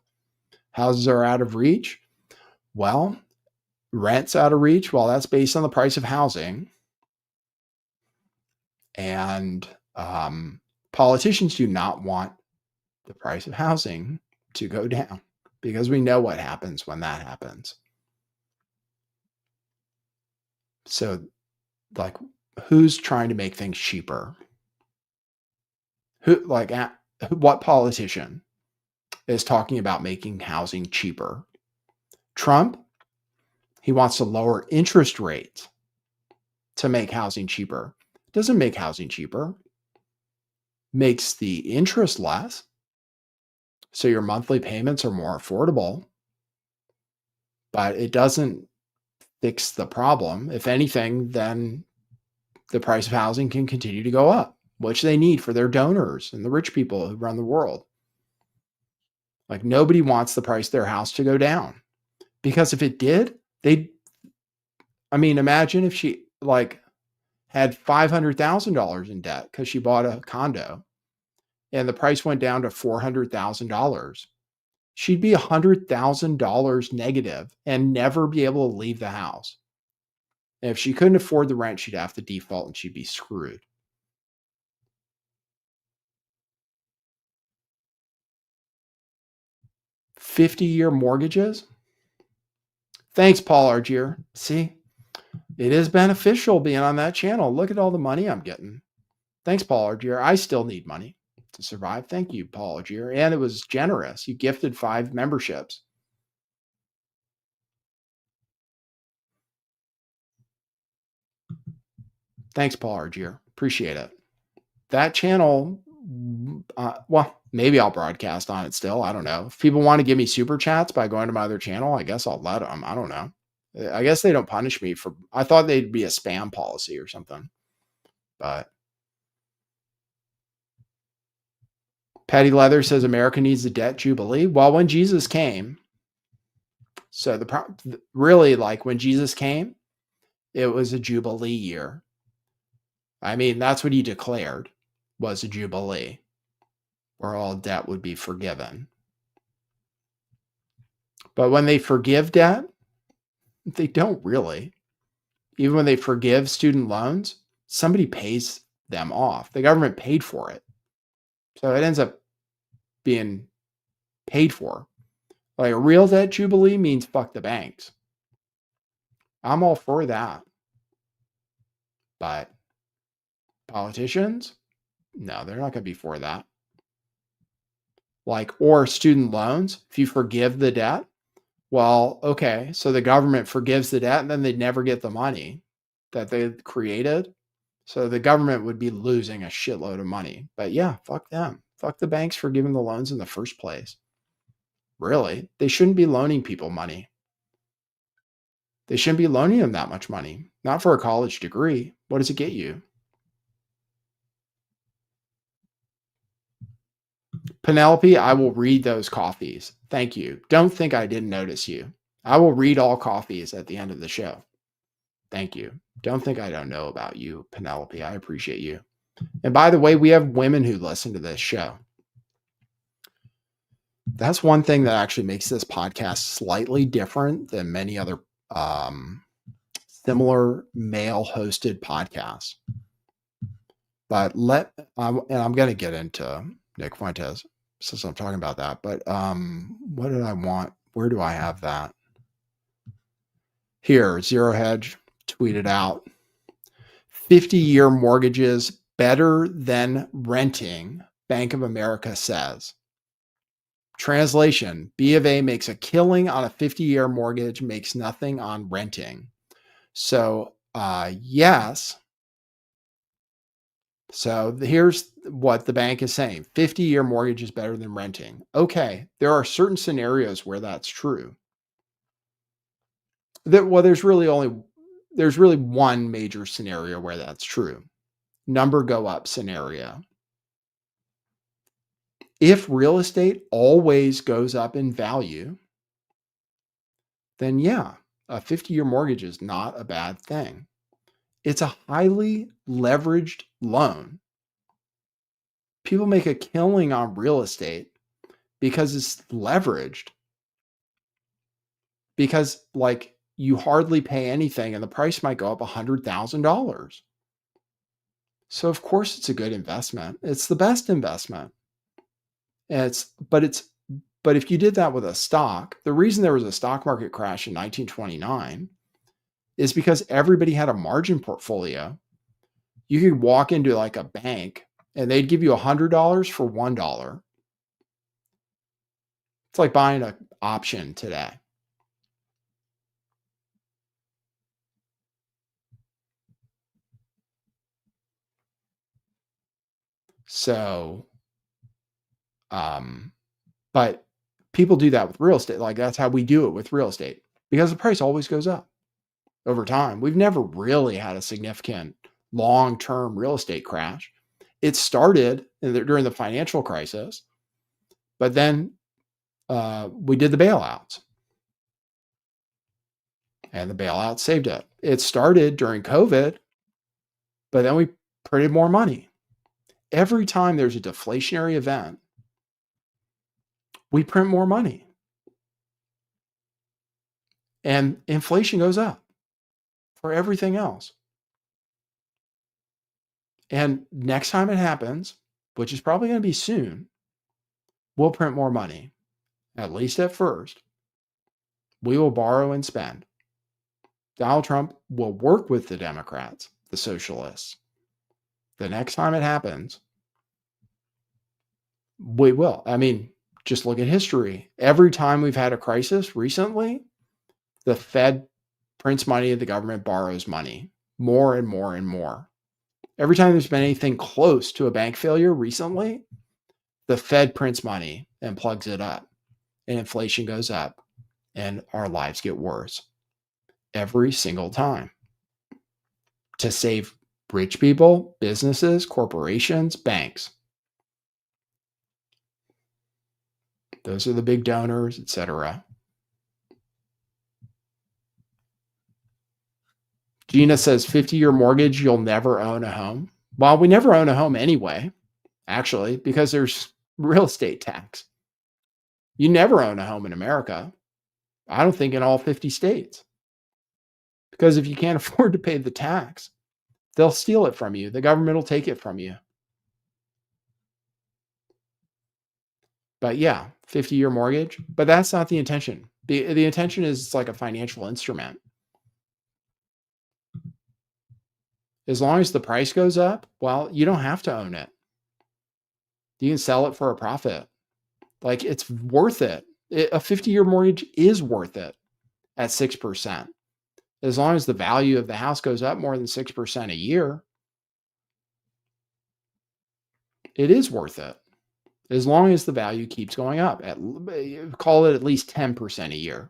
Houses are out of reach. Well, rent's out of reach. Well, that's based on the price of housing. And politicians do not want the price of housing to go down because we know what happens when that happens. So, like, who's trying to make things cheaper? What politician is talking about making housing cheaper? Trump, he wants to lower interest rates to make housing cheaper. Doesn't make housing cheaper. Makes the interest less. So your monthly payments are more affordable. But it doesn't fix the problem. If anything, then the price of housing can continue to go up, which they need for their donors and the rich people who run the world. Like, nobody wants the price of their house to go down. Because if it did, imagine if she had $500,000 in debt because she bought a condo and the price went down to $400,000. She'd be $100,000 negative and never be able to leave the house. And if she couldn't afford the rent, she'd have to default and she'd be screwed. $50-year mortgages. Thanks, Paul Argier. See, it is beneficial being on that channel. Look at all the money I'm getting. Thanks, Paul Argier. I still need money to survive. Thank you, Paul Argier. And it was generous. You gifted 5 memberships. Thanks, Paul Argier. Appreciate it. That channel, Maybe I'll broadcast on it still. I don't know. If people want to give me super chats by going to my other channel, I guess I'll let them. I don't know. I guess they don't punish me for, I thought they'd be a spam policy or something. But Patty Leather says America needs a debt jubilee. Well, when Jesus came, so really, like when Jesus came, it was a jubilee year. I mean, that's what he declared, was a jubilee where all debt would be forgiven. But when they forgive debt, they don't really. Even when they forgive student loans, somebody pays them off. The government paid for it. So it ends up being paid for. Like a real debt jubilee means fuck the banks. I'm all for that. But politicians, no, they're not going to be for that. Like, or student loans, if you forgive the debt, well, okay, so the government forgives the debt and then they'd never get the money that they created. So the government would be losing a shitload of money. But yeah, fuck them. Fuck the banks for giving the loans in the first place. Really, they shouldn't be loaning people money. They shouldn't be loaning them that much money. Not for a college degree. What does it get you? Penelope, I will read those coffees. Thank you. Don't think I didn't notice you. I will read all coffees at the end of the show. Thank you. Don't think I don't know about you, Penelope. I appreciate you. And by the way, we have women who listen to this show. That's one thing that actually makes this podcast slightly different than many other similar male-hosted podcasts. But and I'm going to get into Nick Fuentes since I'm talking about that. But what did I want? Where do I have that? Here, Zero Hedge tweeted out 50-year mortgages better than renting, Bank of America says. Translation, B of A makes a killing on a 50-year mortgage, makes nothing on renting. So, yes. So here's what the bank is saying. 50-year mortgage is better than renting. Okay, there are certain scenarios where that's true. There's really one major scenario where that's true. Number go up scenario. If real estate always goes up in value, then yeah, a 50-year mortgage is not a bad thing. It's a highly leveraged loan. People make a killing on real estate because it's leveraged. Because like you hardly pay anything and the price might go up $100,000. So of course it's a good investment. It's the best investment. But if you did that with a stock, the reason there was a stock market crash in 1929 is because everybody had a margin portfolio. You could walk into like a bank and they'd give you $100 for $1. It's like buying an option today. So, but people do that with real estate. Like that's how we do it with real estate because the price always goes up over time. We've never really had a significant long-term real estate crash. It started during the financial crisis, but then we did the bailouts and the bailouts saved it. It started during COVID, but then we printed more money. Every time there's a deflationary event, we print more money. And inflation goes up for everything else. And next time it happens, which is probably going to be soon, we'll print more money. At least at first. We will borrow and spend. Donald Trump will work with the Democrats, the socialists. The next time it happens, we will. I mean, just look at history. Every time we've had a crisis recently, the Fed prints money, the government borrows money more and more and more. Every time there's been anything close to a bank failure recently, The Fed prints money and plugs it up, and inflation goes up, and our lives get worse every single time. To save rich people, businesses, corporations, banks. Those are the big donors, etc. Gina says 50-year mortgage, you'll never own a home. Well, we never own a home anyway, actually, because there's real estate tax. You never own a home in America. I don't think in all 50 states. Because if you can't afford to pay the tax, they'll steal it from you. The government will take it from you. But yeah, 50-year mortgage. But that's not the intention. The intention is it's like a financial instrument. As long as the price goes up, well, you don't have to own it. You can sell it for a profit. Like, it's worth it. A 50-year mortgage is worth it at 6%. As long as the value of the house goes up more than 6% a year, it is worth it. As long as the value keeps going up, call it at least 10% a year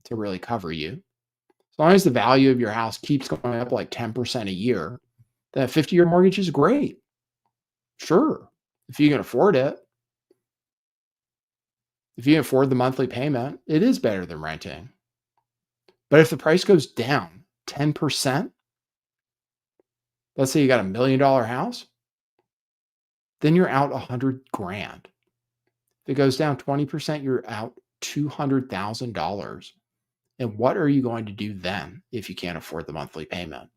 to really cover you. As long as the value of your house keeps going up like 10% a year, then a 50-year mortgage is great. Sure, if you can afford it. If you can afford the monthly payment, it is better than renting. But if the price goes down 10%, let's say you got $1 million house, then you're out $100,000. If it goes down 20%, you're out $200,000. And what are you going to do then if you can't afford the monthly payment?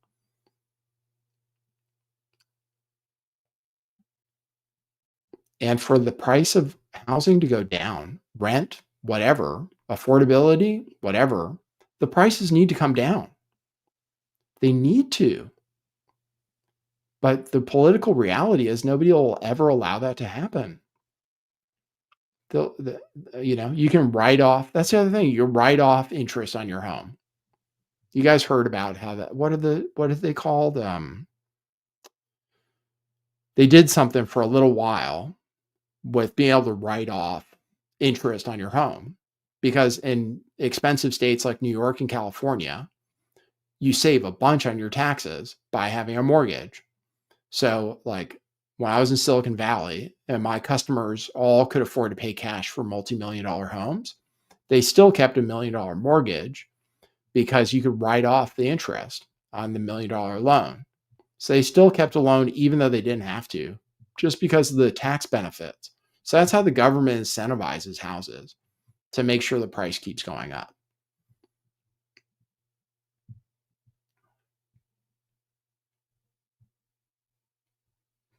And for the price of housing to go down, rent, whatever, affordability, whatever, the prices need to come down. They need to. But the political reality is nobody will ever allow that to happen. You can write off. That's the other thing. You write off interest on your home. You guys heard about how that, what are they called? They did something for a little while with being able to write off interest on your home, because in expensive states like New York and California, you save a bunch on your taxes by having a mortgage. So like when I was in Silicon Valley and my customers all could afford to pay cash for multi-million-dollar homes, they still kept $1 million mortgage because you could write off the interest on the $1 million loan. So they still kept a loan even though they didn't have to, just because of the tax benefits. So that's how the government incentivizes houses, to make sure the price keeps going up.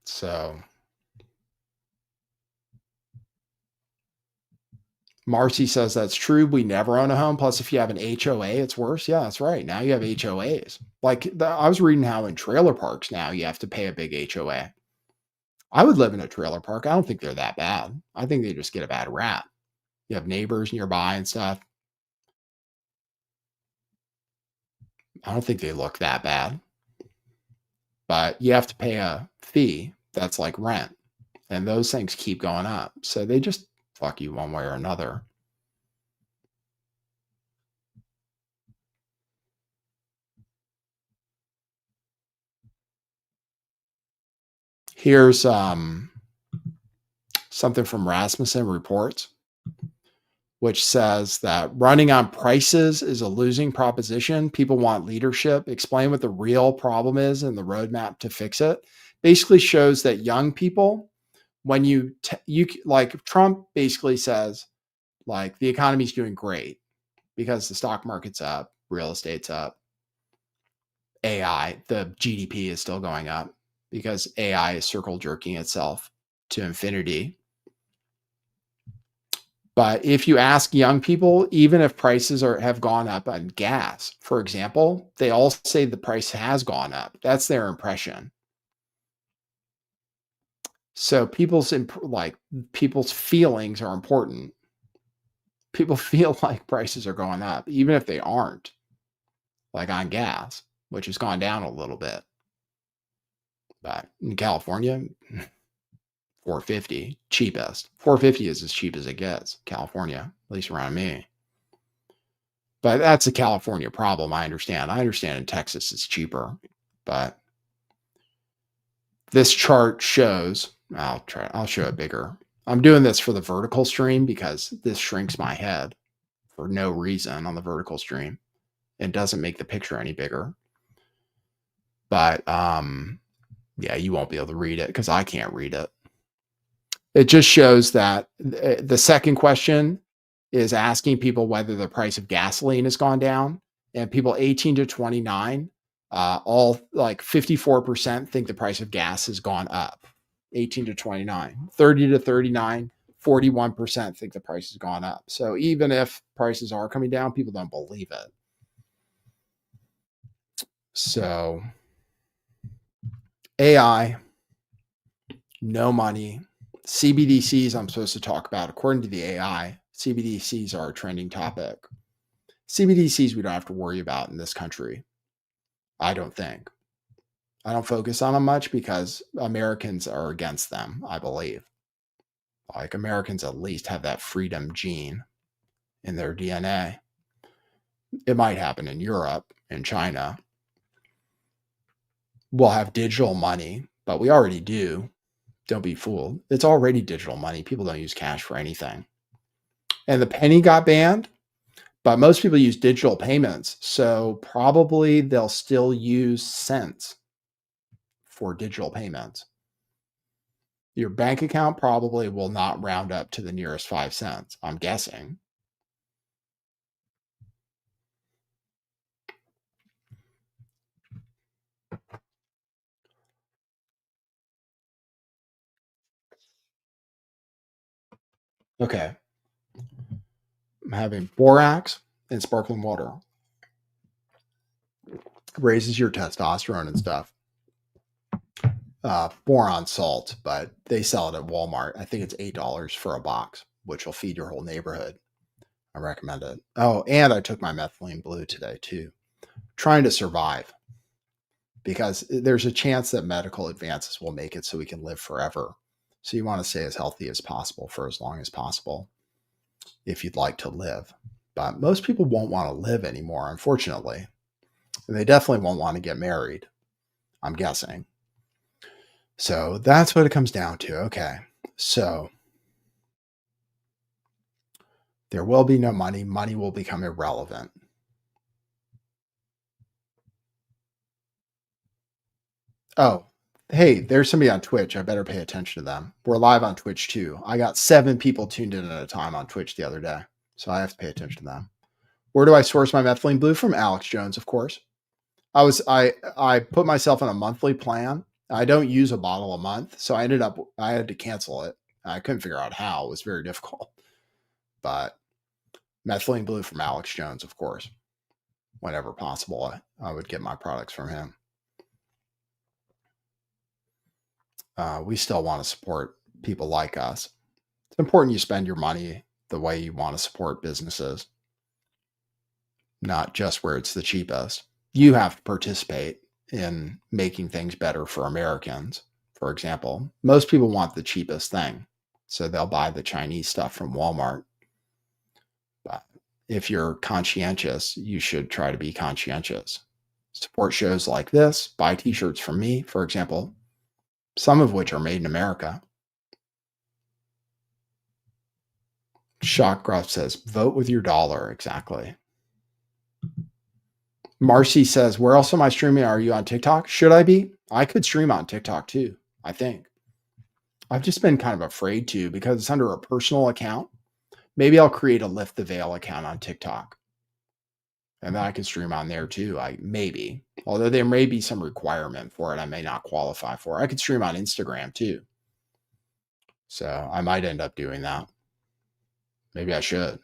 So Marcy says that's true. We never own a home. Plus, if you have an HOA, it's worse. Yeah, that's right. Now you have HOAs. I was reading how in trailer parks now you have to pay a big HOA. I would live in a trailer park. I don't think they're that bad. I think they just get a bad rap. You have neighbors nearby and stuff. I don't think they look that bad. But you have to pay a fee that's like rent. And those things keep going up. So they just fuck you one way or another. Here's something from Rasmussen Reports, which says that running on prices is a losing proposition. People want leadership. Explain what the real problem is and the roadmap to fix it. Basically shows that young people, when you like Trump basically says, like, the economy's doing great because the stock market's up, real estate's up, AI, the GDP is still going up because AI is circle jerking itself to infinity. But if you ask young people, even if prices have gone up on gas, for example, they all say the price has gone up. That's their impression. So people's feelings are important. People feel like prices are going up, even if they aren't, like on gas, which has gone down a little bit. But in California, 450, cheapest. 450 is as cheap as it gets, California, at least around me. But that's a California problem. I understand. I understand in Texas it's cheaper, but this chart shows, I'll show it bigger. I'm doing this for the vertical stream because this shrinks my head for no reason on the vertical stream. It doesn't make the picture any bigger. But yeah, you won't be able to read it because I can't read it. It just shows that the second question is asking people whether the price of gasoline has gone down, and people 18 to 29, all like 54% think the price of gas has gone up. 18 to 29, 30 to 39, 41% think the price has gone up. So even if prices are coming down, people don't believe it. So AI, no money. CBDCs I'm supposed to talk about. According to the AI, CBDCs are a trending topic. CBDCs we don't have to worry about in this country. I don't think. I don't focus on them much because Americans are against them, I believe. Like Americans at least have that freedom gene in their DNA. It might happen in Europe, in China. We'll have digital money, but we already do. Don't be fooled. It's already digital money. People don't use cash for anything. And the penny got banned, but most people use digital payments. So probably they'll still use cents for digital payments. Your bank account probably will not round up to the nearest 5 cents, I'm guessing. Okay. I'm having borax and sparkling water. Raises your testosterone and stuff. Boron salt, but they sell it at Walmart. I think it's $8 for a box, which will feed your whole neighborhood. I recommend it. Oh, and I took my methylene blue today too. Trying to survive because there's a chance that medical advances will make it so we can live forever. So you want to stay as healthy as possible for as long as possible if you'd like to live. But most people won't want to live anymore, unfortunately. And they definitely won't want to get married, I'm guessing. So that's what it comes down to. Okay. So there will be no money. Money will become irrelevant. Oh, hey, there's somebody on Twitch. I better pay attention to them. We're live on Twitch too. I got 7 people tuned in at a time on Twitch the other day. So I have to pay attention to them. Where do I source my methylene blue? From Alex Jones, of course. I put myself on a monthly plan. I don't use a bottle a month. So I had to cancel it. I couldn't figure out how. It was very difficult. But methylene blue from Alex Jones, of course. Whenever possible, I would get my products from him. We still want to support people like us. It's important you spend your money the way you want to support businesses, not just where it's the cheapest. You have to participate in making things better for Americans. For example, most people want the cheapest thing, so they'll buy the Chinese stuff from Walmart. But if you're conscientious, you should try to be conscientious. Support shows like this, buy t-shirts from me, for example, some of which are made in America. Shockgruff says, vote with your dollar. Exactly. Marcy says, where else am I streaming? Are you on TikTok? Should I be? I could stream on TikTok too, I think. I've just been kind of afraid to because it's under a personal account. Maybe I'll create a Lift the Veil account on TikTok. And then I can stream on there too. Maybe. Although there may be some requirement for it I may not qualify for. I could stream on Instagram too. So I might end up doing that. Maybe I should.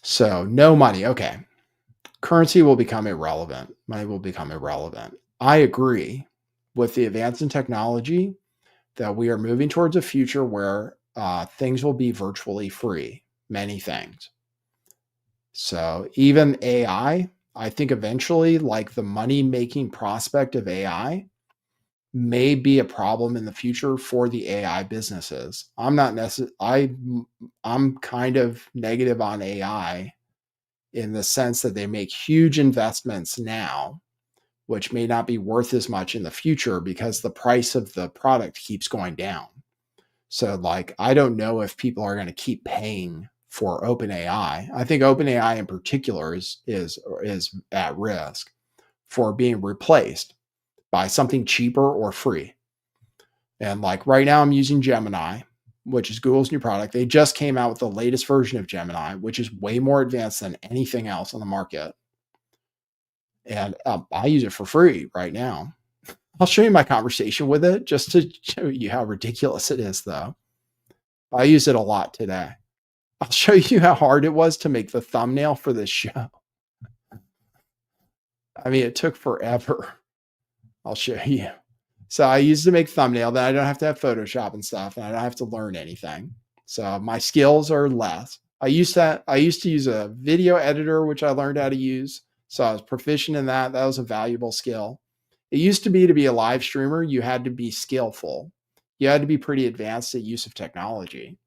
So no money. Okay. Currency will become irrelevant. Money will become irrelevant. I agree with the advance in technology that we are moving towards a future where things will be virtually free. Many things. So even AI, I think eventually, like the money making prospect of AI may be a problem in the future for the AI businesses. I'm not I'm kind of negative on AI in the sense that they make huge investments now, which may not be worth as much in the future because the price of the product keeps going down. So like, I don't know if people are going to keep paying for OpenAI. I think OpenAI in particular is at risk for being replaced by something cheaper or free. And like right now I'm using Gemini, which is Google's new product. They just came out with the latest version of Gemini, which is way more advanced than anything else on the market. And I use it for free right now. I'll show you my conversation with it just to show you how ridiculous it is, though. I use it a lot today. I'll show you how hard it was to make the thumbnail for this show. I mean, it took forever. I'll show you. So I used to make thumbnail, then I don't have to have Photoshop and stuff, and I don't have to learn anything. So my skills are less. I used to use a video editor, which I learned how to use. So I was proficient in that. That was a valuable skill. It used to be a live streamer, you had to be skillful. You had to be pretty advanced at use of technology.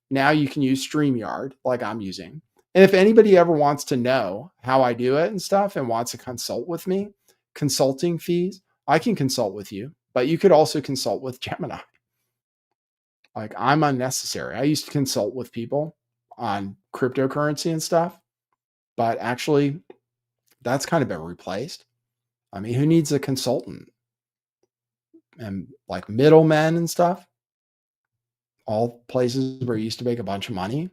Now you can use StreamYard like I'm using. And if anybody ever wants to know how I do it and stuff and wants to consult with me, consulting fees, I can consult with you, but you could also consult with Gemini. Like I'm unnecessary. I used to consult with people on cryptocurrency and stuff, but actually that's kind of been replaced. I mean, who needs a consultant? And like middlemen and stuff, all places where you used to make a bunch of money.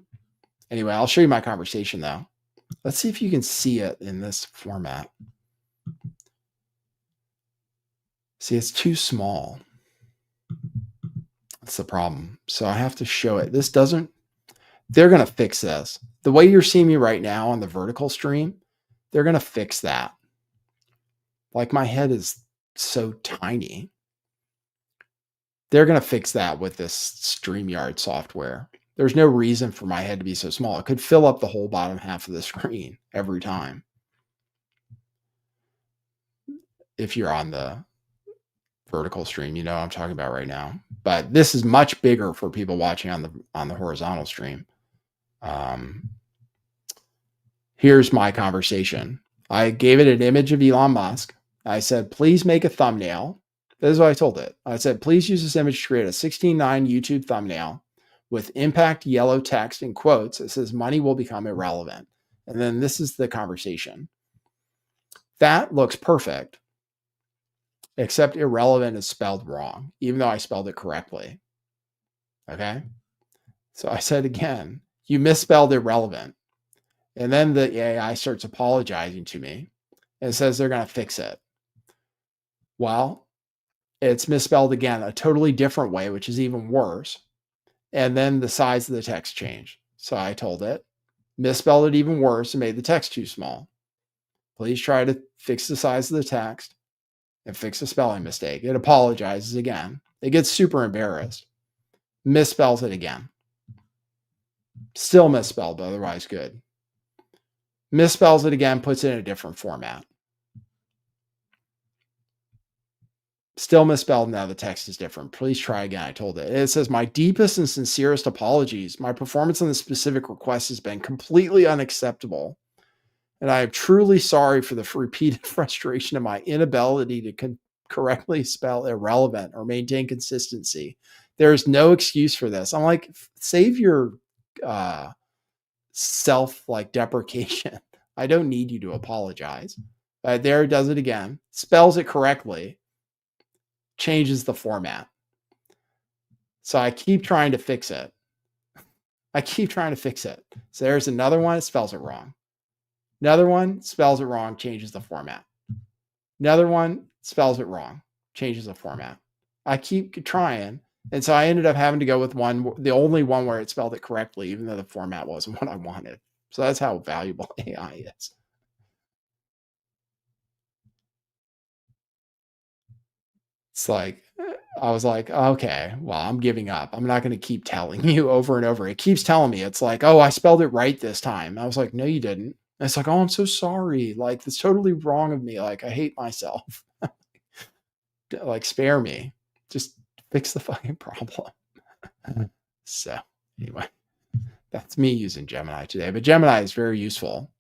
Anyway, I'll show you my conversation though. Let's see if you can see it in this format. See, it's too small. That's the problem. So I have to show it. They're going to fix this. The way you're seeing me right now on the vertical stream, they're going to fix that. Like my head is so tiny. They're going to fix that with this StreamYard software. There's no reason for my head to be so small. It could fill up the whole bottom half of the screen every time. If you're on the vertical stream, you know what I'm talking about right now. But this is much bigger for people watching on the horizontal stream. Here's my conversation. I gave it an image of Elon Musk. I said, please make a thumbnail. This is what I told it. I said, please use this image to create a 16:9 YouTube thumbnail with impact yellow text in quotes. It says money will become irrelevant. And then this is the conversation. That looks perfect, except irrelevant is spelled wrong, even though I spelled it correctly. Okay. So I said again, you misspelled irrelevant. And then the AI starts apologizing to me and says they're going to fix it. Well, it's misspelled again, a totally different way, which is even worse. And then the size of the text changed. So I told it, misspelled it even worse and made the text too small. Please try to fix the size of the text and fix the spelling mistake. It apologizes again. It gets super embarrassed. Misspells it again. Still misspelled, but otherwise good. Misspells it again, puts it in a different format. Still misspelled. Now the text is different. Please try again. I told it. It says, my deepest and sincerest apologies. My performance on this specific request has been completely unacceptable. And I am truly sorry for the repeated frustration of my inability to correctly spell irrelevant or maintain consistency. There is no excuse for this. I'm like, save your self-deprecation. I don't need you to apologize. There it does it again. Spells it correctly. Changes the format. So I keep trying to fix it. So there's another one. It spells it wrong. Another one spells it wrong, changes the format. Another one spells it wrong, changes the format. I keep trying. And so I ended up having to go with the only one where it spelled it correctly, even though the format wasn't what I wanted. So that's how valuable AI is. It's like, I was like, okay, well, I'm giving up. I'm not going to keep telling you over and over. It keeps telling me, it's like, oh, I spelled it right this time. I was like, no, you didn't. And it's like, oh, I'm so sorry. Like, it's totally wrong of me. Like, I hate myself. Like, spare me. Just fix the fucking problem. So, anyway, that's me using Gemini today. But Gemini is very useful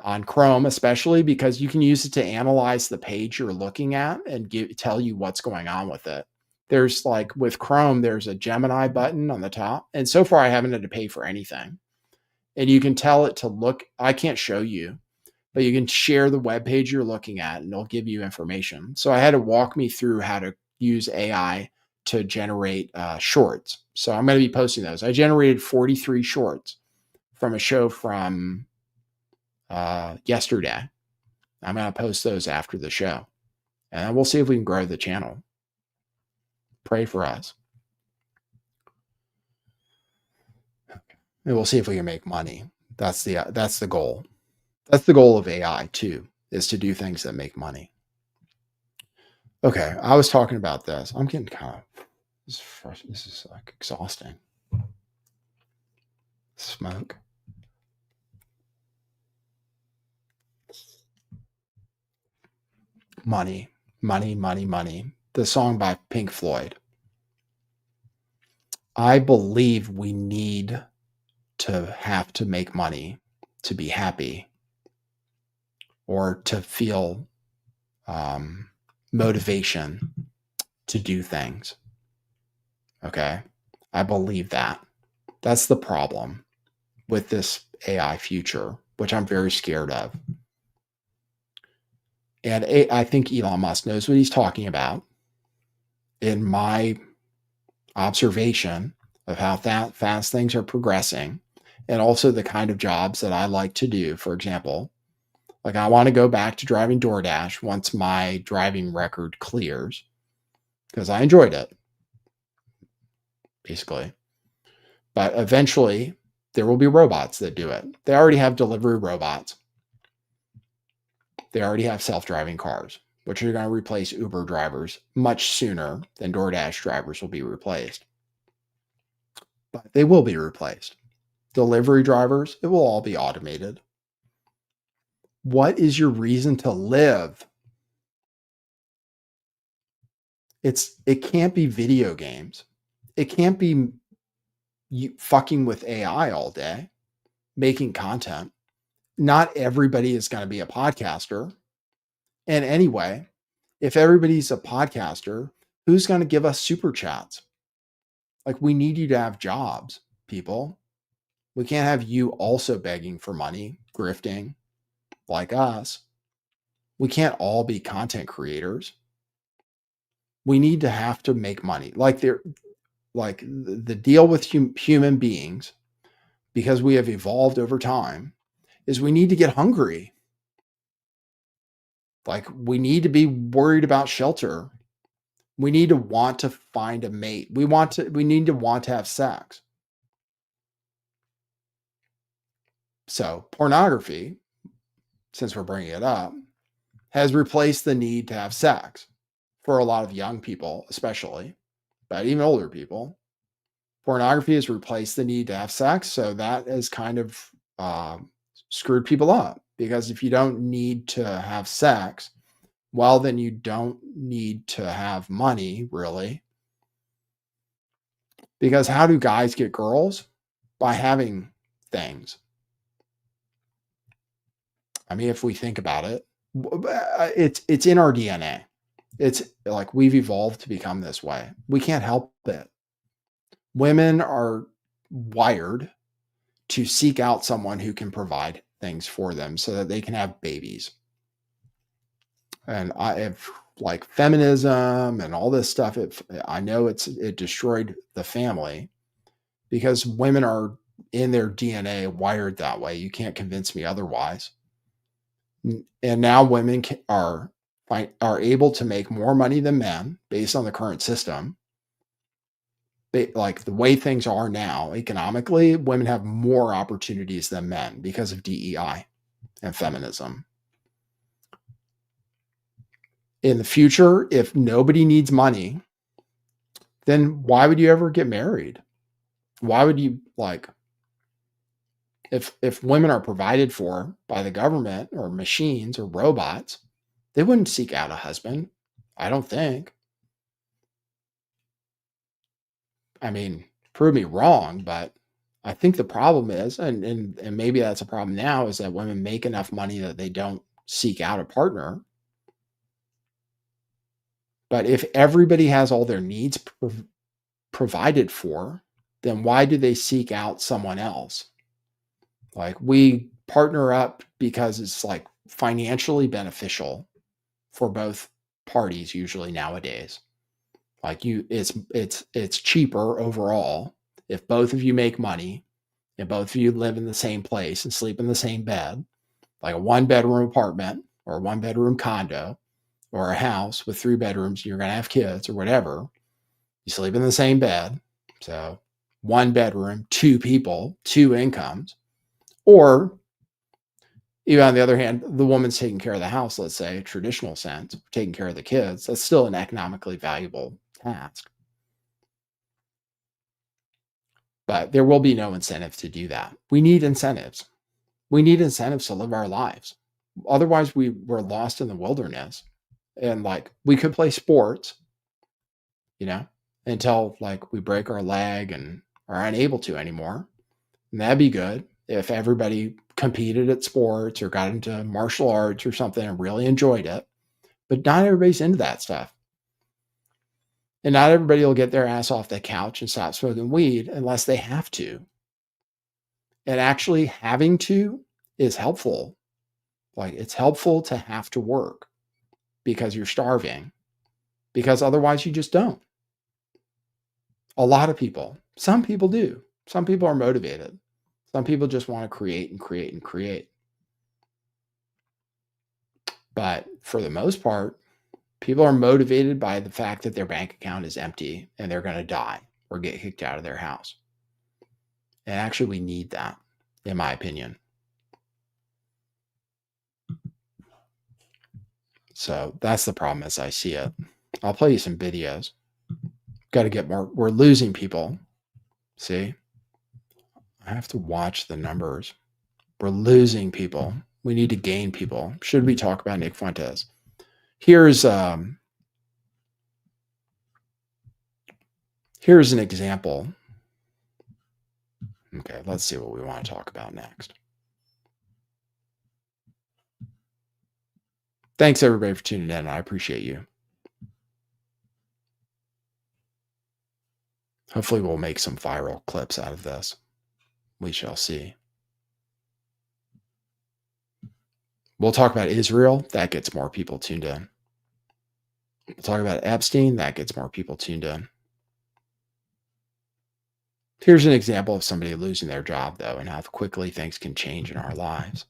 on Chrome, especially because you can use it to analyze the page you're looking at and tell you what's going on with it. There's like with Chrome, there's a Gemini button on the top. And so far, I haven't had to pay for anything. And you can tell it to look. I can't show you, but you can share the web page you're looking at and it'll give you information. So I had to walk me through how to use AI to generate shorts. So I'm going to be posting those. I generated 43 shorts from a show from yesterday. I'm going to post those after the show. And then we'll see if we can grow the channel. Pray for us. And we'll see if we can make money. That's the goal. That's the goal of AI too, is to do things that make money. Okay, I was talking about this. I'm getting kind of this is like exhausting. Smoke. Money, money, money, money. The song by Pink Floyd. I believe we need to have to make money to be happy or to feel motivation to do things. Okay. I believe that. That's the problem with this AI future, which I'm very scared of. And I think Elon Musk knows what he's talking about. In my observation of how fast things are progressing, and also the kind of jobs that I like to do, for example, like I want to go back to driving DoorDash once my driving record clears, because I enjoyed it, basically. But eventually, there will be robots that do it. They already have delivery robots. They already have self-driving cars, which are going to replace Uber drivers much sooner than DoorDash drivers will be replaced. But they will be replaced. Delivery drivers, it will all be automated. What is your reason to live? It can't be video games. It can't be you fucking with AI all day, making content. Not everybody is going to be a podcaster. And anyway, if everybody's a podcaster, who's going to give us super chats? Like, we need you to have jobs, people. We can't have you also begging for money, grifting like us. We can't all be content creators. We need to have to make money. Like the deal with human beings, because we have evolved over time, is we need to get hungry. Like, we need to be worried about shelter. We need to want to find a mate. We need to want to have sex. So pornography, since we're bringing it up, has replaced the need to have sex for a lot of young people, especially, but even older people. Pornography has replaced the need to have sex. So that has kind of screwed people up, because if you don't need to have sex, well, then you don't need to have money, really. Because how do guys get girls? By having things. I mean, if we think about it, it's in our DNA. It's like we've evolved to become this way. We can't help it. Women are wired to seek out someone who can provide things for them so that they can have babies. And I have, like, feminism and all this stuff. I know it destroyed the family, because women are in their DNA wired that way. You can't convince me otherwise. And now women are able to make more money than men based on the current system. Like the way things are now economically, women have more opportunities than men because of DEI and feminism. In the future, if nobody needs money, then why would you ever get married? Why would you If women are provided for by the government or machines or robots, they wouldn't seek out a husband. I don't think. I mean, prove me wrong, but I think the problem is, and maybe that's a problem now, is that women make enough money that they don't seek out a partner. But if everybody has all their needs provided for, then why do they seek out someone else? Like, we partner up because it's like financially beneficial for both parties usually nowadays. Like, it's cheaper overall if both of you make money and both of you live in the same place and sleep in the same bed, like a 1-bedroom apartment or a 1-bedroom condo or a house with 3 bedrooms, and you're going to have kids or whatever. You sleep in the same bed. So 1 bedroom, 2 people, 2 incomes. Or even on the other hand, the woman's taking care of the house, let's say, traditional sense, taking care of the kids. That's still an economically valuable task. But there will be no incentive to do that. We need incentives. We need incentives to live our lives. Otherwise, we're lost in the wilderness. And like, we could play sports, until like we break our leg and are unable to anymore. And that'd be good if everybody competed at sports or got into martial arts or something and really enjoyed it. But not everybody's into that stuff. And not everybody will get their ass off the couch and stop smoking weed unless they have to. And actually having to is helpful. Like, it's helpful to have to work because you're starving, because otherwise you just don't. A lot of people, some people do. Some people are motivated. Some people just want to create and create and create. But for the most part, people are motivated by the fact that their bank account is empty and they're going to die or get kicked out of their house. And actually, we need that, in my opinion. So that's the problem as I see it. I'll play you some videos. Got to get more. We're losing people. See? I have to watch the numbers. We're losing people. We need to gain people. Should we talk about Nick Fuentes? Here's an example. Okay, let's see what we want to talk about next. Thanks everybody for tuning in. I appreciate you. Hopefully we'll make some viral clips out of this. We shall see. We'll talk about Israel. That gets more people tuned in. We'll talk about Epstein. That gets more people tuned in. Here's an example of somebody losing their job, though, and how quickly things can change in our lives.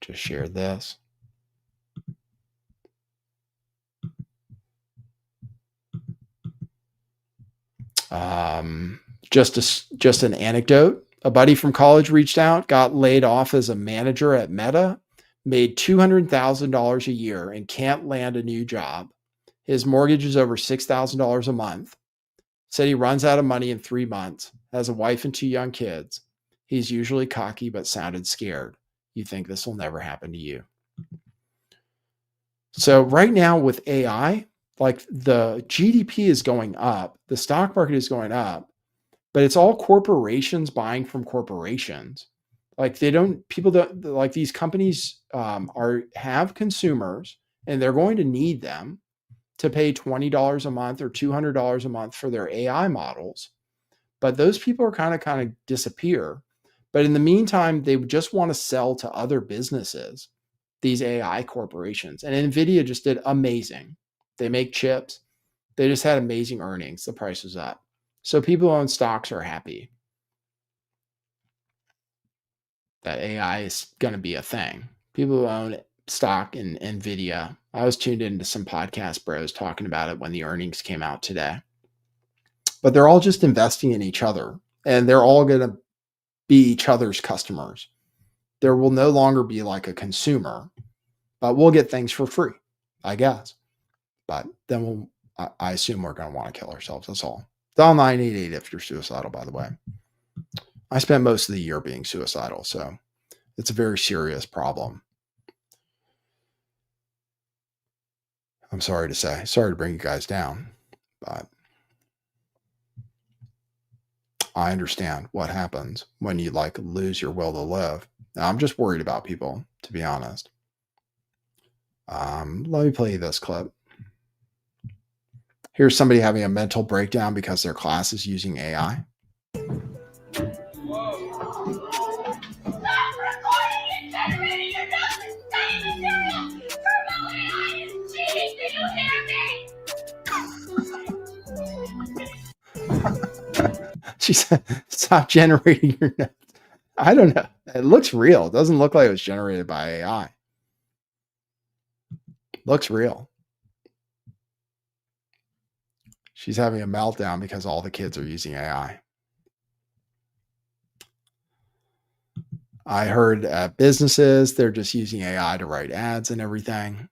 Just share this. Just an anecdote. A buddy from college reached out, got laid off as a manager at Meta, made $200,000 a year and can't land a new job. His mortgage is over $6,000 a month. Said he runs out of money in 3 months, has a wife and 2 young kids. He's usually cocky, but sounded scared. You think this will never happen to you. So right now with AI, like, the GDP is going up, the stock market is going up, but it's all corporations buying from corporations. Like, people don't, like, these companies have consumers and they're going to need them to pay $20 a month or $200 a month for their AI models. But those people are kind of disappear. But in the meantime, they just want to sell to other businesses, these AI corporations. And NVIDIA just did amazing. They make chips. They just had amazing earnings. The price was up. So people who own stocks are happy that AI is going to be a thing. People who own stock in NVIDIA. I was tuned into some podcast bros talking about it when the earnings came out today. But they're all just investing in each other, and they're all going to be each other's customers. There will no longer be like a consumer, but we'll get things for free, I guess. But then I assume we're going to want to kill ourselves. That's all. Dial 988 if you're suicidal, by the way. I spent most of the year being suicidal, so it's a very serious problem. I'm sorry to say. Sorry to bring you guys down, but I understand what happens when you like lose your will to live. Now, I'm just worried about people, to be honest. Let me play you this clip. Here's somebody having a mental breakdown because their class is using AI. She said, stop generating your notes. I don't know. It looks real. It doesn't look like it was generated by AI. Looks real. She's having a meltdown because all the kids are using AI. I heard at businesses, they're just using AI to write ads and everything.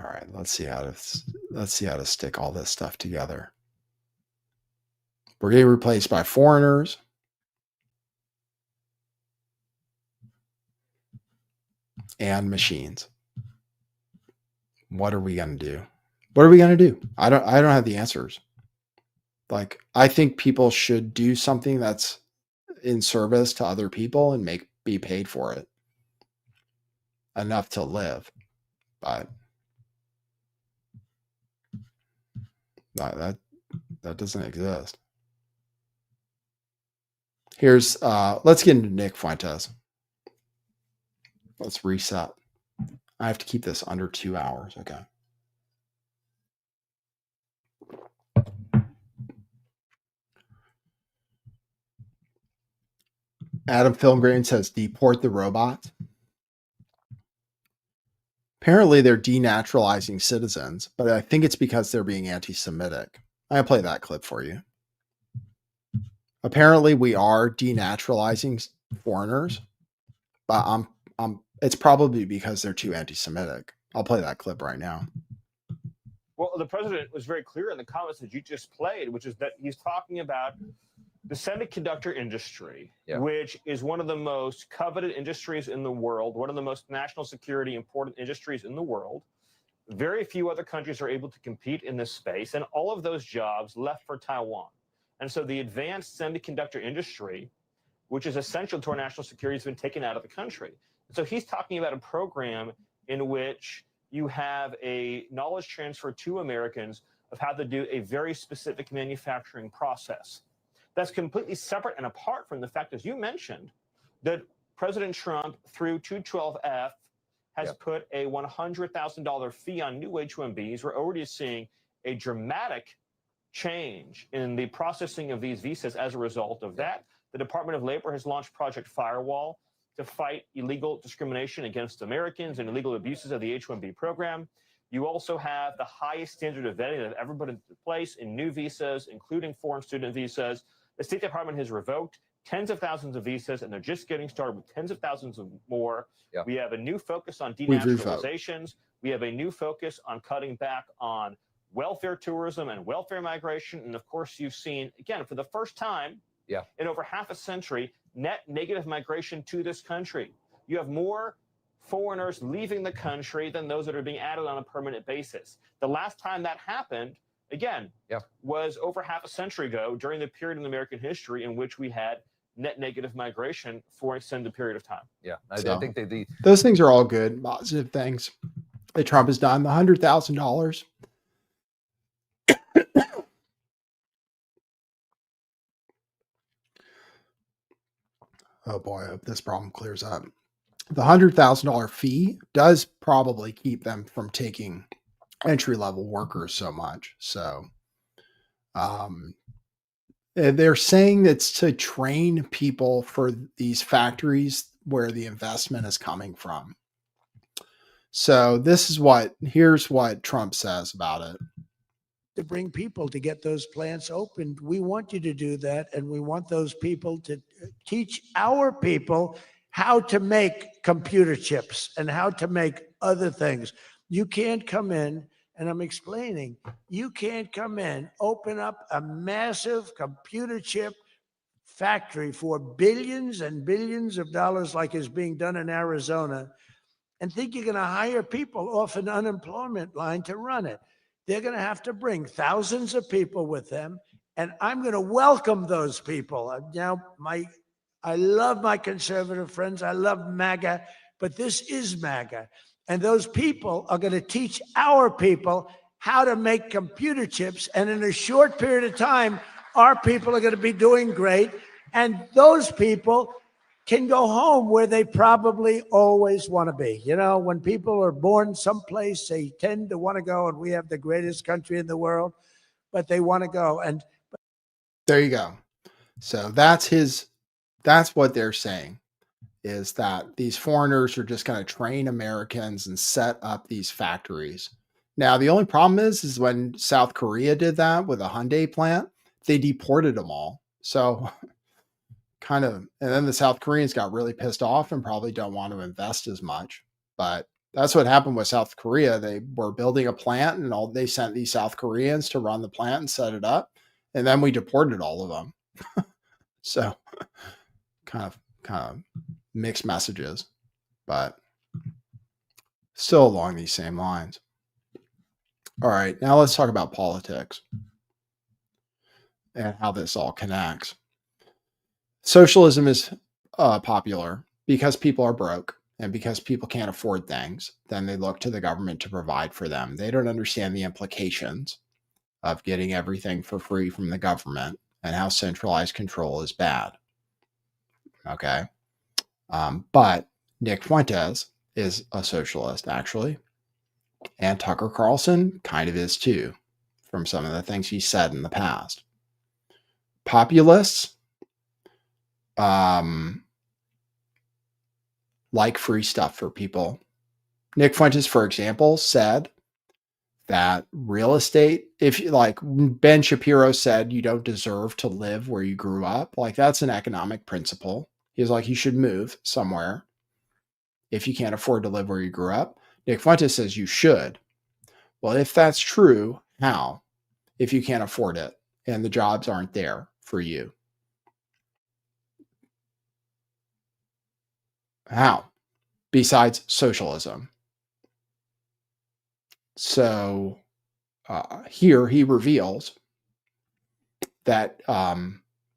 All right, let's see how to stick all this stuff together. We're getting replaced by foreigners. And machines. What are we going to do? What are we going to do? I don't have the answers. Like, I think people should do something that's in service to other people and be paid for it enough to live. But that doesn't exist. Here's let's get into Nick Fuentes. Let's reset. I have to keep this under 2 hours. Okay. Adam Filmgrain says, deport the robots. Apparently, they're denaturalizing citizens, but I think it's because they're being anti-Semitic. I'll play that clip for you. Apparently, we are denaturalizing foreigners, but it's probably because they're too anti-Semitic. I'll play that clip right now. Well, the president was very clear in the comments that you just played, which is that he's talking about the semiconductor industry, which is one of the most coveted industries in the world, one of the most national security important industries in the world. Very few other countries are able to compete in this space, and all of those jobs left for Taiwan. And so the advanced semiconductor industry, which is essential to our national security, has been taken out of the country. So he's talking about a program in which you have a knowledge transfer to Americans of how to do a very specific manufacturing process. That's completely separate and apart from the fact, as you mentioned, that President Trump, through 212F, has put a $100,000 fee on new H-1Bs. We're already seeing a dramatic change in the processing of these visas as a result of that. The Department of Labor has launched Project Firewall to fight illegal discrimination against Americans and illegal abuses of the H-1B program. You also have the highest standard of vetting that have ever put into place in new visas, including foreign student visas. The State Department has revoked tens of thousands of visas, and they're just getting started with tens of thousands of more. We have a new focus on denaturalizations. We have a new focus on cutting back on welfare tourism and welfare migration. And of course, you've seen, again, for the first time in over half a century, net negative migration to this country. You have more foreigners leaving the country than those that are being added on a permanent basis. The last time that happened, again, was over half a century ago during the period in American history in which we had net negative migration for an extended period of time. I think those things are all good, positive things that Trump has done. The $100,000. Oh boy, I hope this problem clears up. The $100,000 fee does probably keep them from taking entry-level workers so much. So they're saying it's to train people for these factories where the investment is coming from. So here's what Trump says about it. To bring people to get those plants opened. We want you to do that. And we want those people to teach our people how to make computer chips and how to make other things. You can't come in, and I'm explaining, you can't come in, open up a massive computer chip factory for billions and billions of dollars like is being done in Arizona and think you're going to hire people off an unemployment line to run it. They're going to have to bring thousands of people with them, and I'm going to welcome those people. Now, I love my conservative friends. I love MAGA, but this is MAGA. And those people are going to teach our people how to make computer chips. And in a short period of time, our people are going to be doing great. And those people can go home where they probably always want to be. You know, when people are born someplace, they tend to want to go, and we have the greatest country in the world, but they want to go. And there you go. So that's what they're saying, is that these foreigners are just going to train Americans and set up these factories. Now, the only problem is when South Korea did that with a Hyundai plant, they deported them all. So and then the South Koreans got really pissed off and probably don't want to invest as much. But that's what happened with South Korea. They were building a plant and they sent these South Koreans to run the plant and set it up. And then we deported all of them. So kind of mixed messages, but still along these same lines. All right, now let's talk about politics and how this all connects. Socialism is popular because people are broke, and because people can't afford things, then they look to the government to provide for them. They don't understand the implications of getting everything for free from the government and how centralized control is bad. Okay. But Nick Fuentes is a socialist, actually. And Tucker Carlson kind of is too, from some of the things he said in the past. Populists like free stuff for people. Nick Fuentes, for example, said that real estate, if you like, Ben Shapiro said you don't deserve to live where you grew up. Like, that's an economic principle. He's like, you should move somewhere if you can't afford to live where you grew up. Nick Fuentes says you should. Well, if that's true, how? If you can't afford it and the jobs aren't there for you. How? Besides socialism. So here he reveals that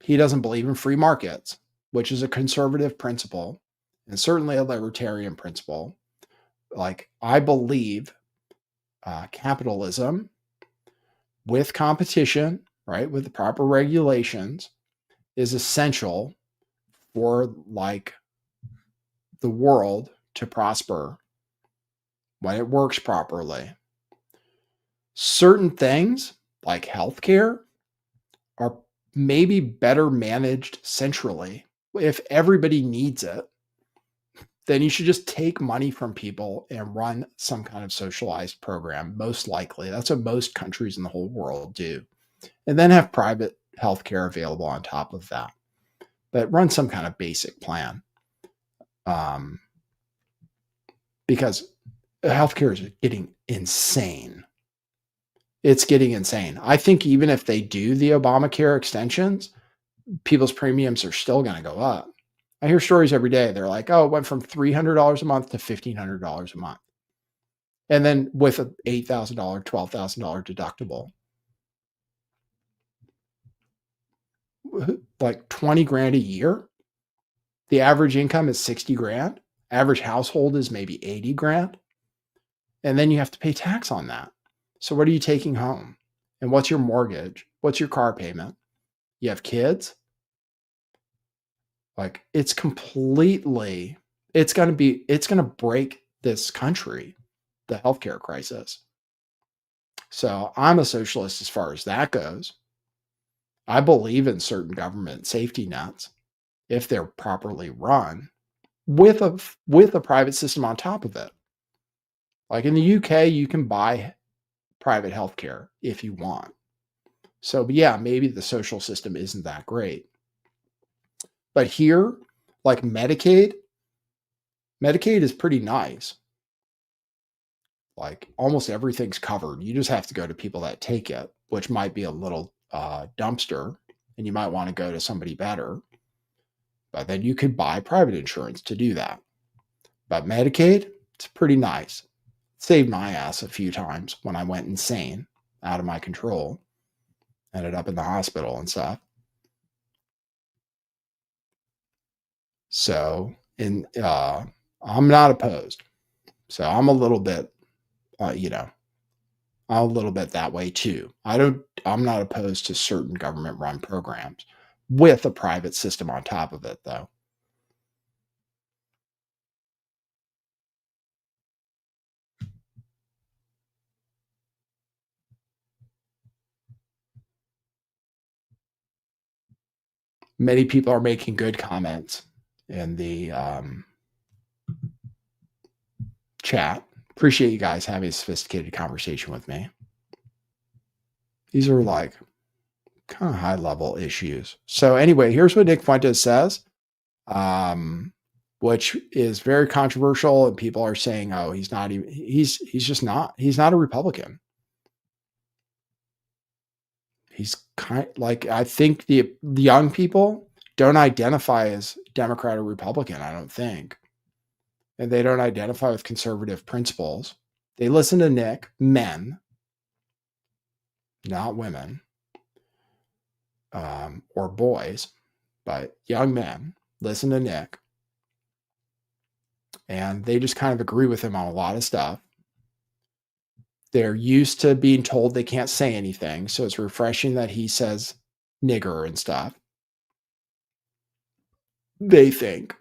he doesn't believe in free markets, which is a conservative principle and certainly a libertarian principle. Like, I believe capitalism with competition, right, with the proper regulations, is essential for like the world to prosper when it works properly. Certain things like healthcare are maybe better managed centrally. If everybody needs it, then you should just take money from people and run some kind of socialized program. Most likely, that's what most countries in the whole world do. And then have private healthcare available on top of that. But run some kind of basic plan. Because healthcare is getting insane. It's getting insane. I think even if they do the Obamacare extensions, people's premiums are still going to go up. I hear stories every day. They're like, oh, it went from $300 a month to $1,500 a month. And then with an $8,000, $12,000 deductible. Like 20 grand a year. The average income is 60 grand. Average household is maybe 80 grand. And then you have to pay tax on that. So what are you taking home? And what's your mortgage? What's your car payment? You have kids? Like, it's going to break this country, the healthcare crisis. So I'm a socialist as far as that goes. I believe in certain government safety nets if they're properly run with a private system on top of it. Like in the UK, you can buy private healthcare if you want. So yeah, maybe the social system isn't that great. But here, like Medicaid, Medicaid is pretty nice. Like almost everything's covered. You just have to go to people that take it, which might be a little dumpster, and you might want to go to somebody better. But then you could buy private insurance to do that. But Medicaid, it's pretty nice. Saved my ass a few times when I went insane, out of my control. Ended up in the hospital and stuff. So, I'm not opposed. So I'm a little bit, I'm a little bit that way too. I'm not opposed to certain government run programs with a private system on top of it, though. Many people are making good comments in the chat. Appreciate you guys having a sophisticated conversation with me. These are like kind of high level issues. So anyway, here's what Nick Fuentes says, which is very controversial, and people are saying, oh, he's not even, he's not a Republican. He's kind of like, I think the young people don't identify as Democrat or Republican, I don't think. And they don't identify with conservative principles. They listen to Nick, men, not women, or boys, but young men listen to Nick. And they just kind of agree with him on a lot of stuff. They're used to being told they can't say anything. So it's refreshing that he says nigger and stuff. They think,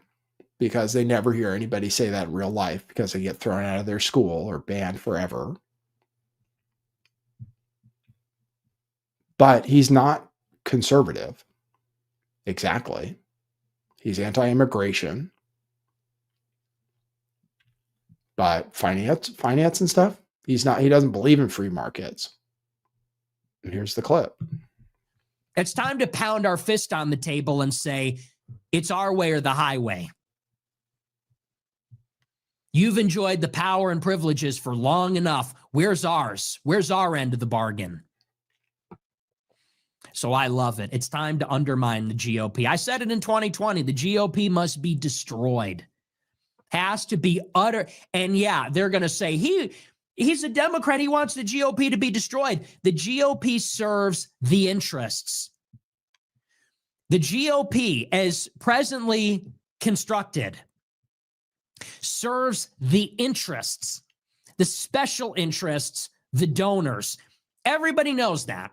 because they never hear anybody say that in real life because they get thrown out of their school or banned forever. But he's not conservative. Exactly. He's anti-immigration. But finance and stuff, he doesn't believe in free markets. And here's the clip. It's time to pound our fist on the table and say, it's our way or the highway. You've enjoyed the power and privileges for long enough. Where's ours? Where's our end of the bargain? So I love it. It's time to undermine the GOP. I said it in 2020. The GOP must be destroyed. Has to be utter. And yeah, they're going to say he's a Democrat. He wants the GOP to be destroyed. The GOP serves the interests. The GOP, as presently constructed, serves the interests, the special interests, the donors. Everybody knows that.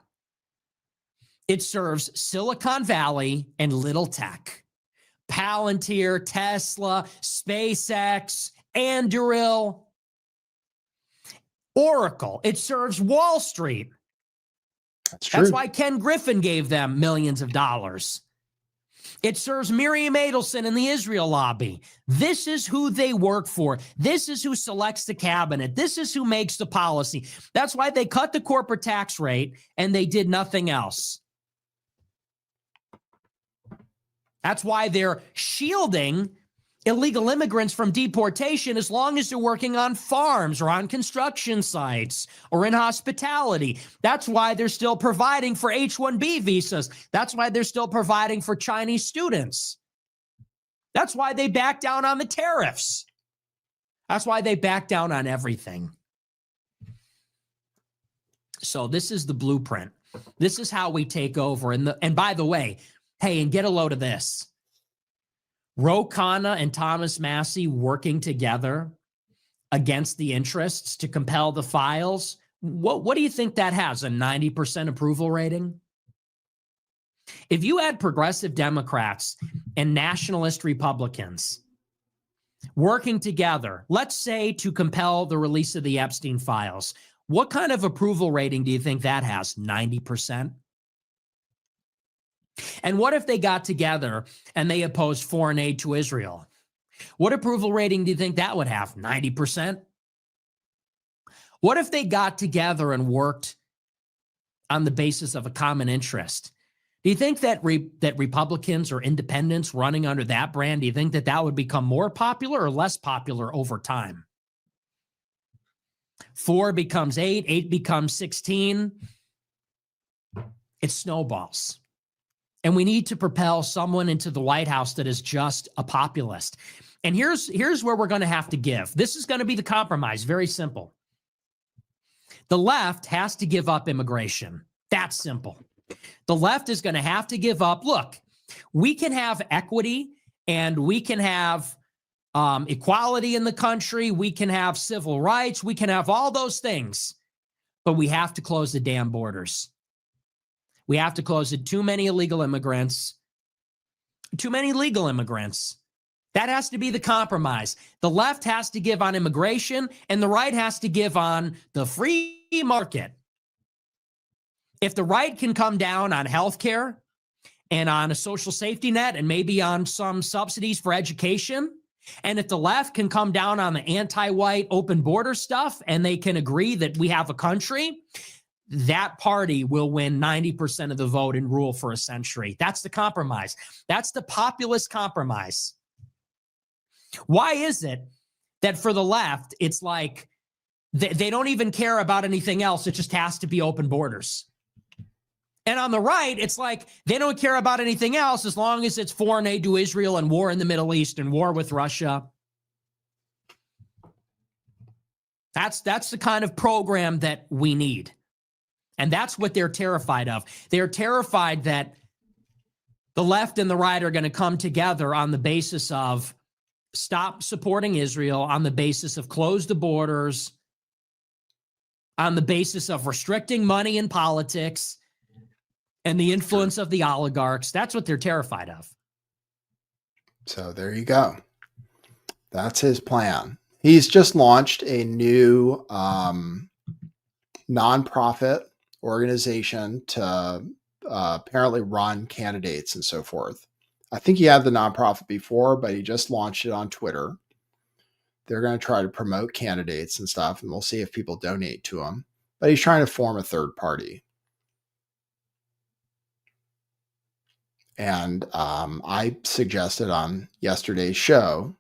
It serves Silicon Valley and little tech. Palantir, Tesla, SpaceX, Anduril, Oracle. It serves Wall Street. That's true. That's why Ken Griffin gave them millions of dollars. It serves Miriam Adelson and the Israel lobby. This is who they work for. This is who selects the cabinet. This is who makes the policy. That's why they cut the corporate tax rate and they did nothing else. That's why they're shielding illegal immigrants from deportation as long as they're working on farms or on construction sites or in hospitality. That's why they're still providing for H-1B visas. That's why they're still providing for Chinese students. That's why they back down on the tariffs. That's why they back down on everything. So this is the blueprint. This is how we take over. And by the way, hey, and get a load of this. Ro Khanna and Thomas Massie working together against the interests to compel the files. What do you think that has? A 90% approval rating? If you had progressive Democrats and nationalist Republicans working together, let's say to compel the release of the Epstein files, what kind of approval rating do you think that has? 90%? And what if they got together and they opposed foreign aid to Israel? What approval rating do you think that would have? 90%? What if they got together and worked on the basis of a common interest Do you think that that Republicans or independents running under that brand, do you think that that would become more popular or less popular over time? 4 becomes 8, 8 becomes 16. It snowballs. And we need to propel someone into the White House that is just a populist. And here's where we're going to have to give. This is going to be the compromise. Very simple. The left has to give up immigration. That's simple. The left is going to have to give up. Look, we can have equity and we can have equality in the country. We can have civil rights. We can have all those things, but we have to close the damn borders. We have to close it. Too many illegal immigrants. Too many legal immigrants. That has to be the compromise. The left has to give on immigration, and the right has to give on the free market. If the right can come down on healthcare and on a social safety net and maybe on some subsidies for education, and if the left can come down on the anti-white open border stuff and they can agree that we have a country, that party will win 90% of the vote and rule for a century. That's the compromise. That's the populist compromise. Why is it that for the left, it's like they don't even care about anything else? It just has to be open borders. And on the right, it's like they don't care about anything else as long as it's foreign aid to Israel and war in the Middle East and war with Russia. That's the kind of program that we need. And that's what they're terrified of. They're terrified that the left and the right are going to come together on the basis of stop supporting Israel, on the basis of close the borders, on the basis of restricting money in politics and the influence of the oligarchs. That's what they're terrified of. So there you go. That's his plan. He's just launched a new nonprofit organization to apparently run candidates and so forth. I think he had the nonprofit before, but he just launched it on Twitter. They're going to try to promote candidates and stuff, and we'll see if people donate to him. But he's trying to form a third party. And I suggested on yesterday's show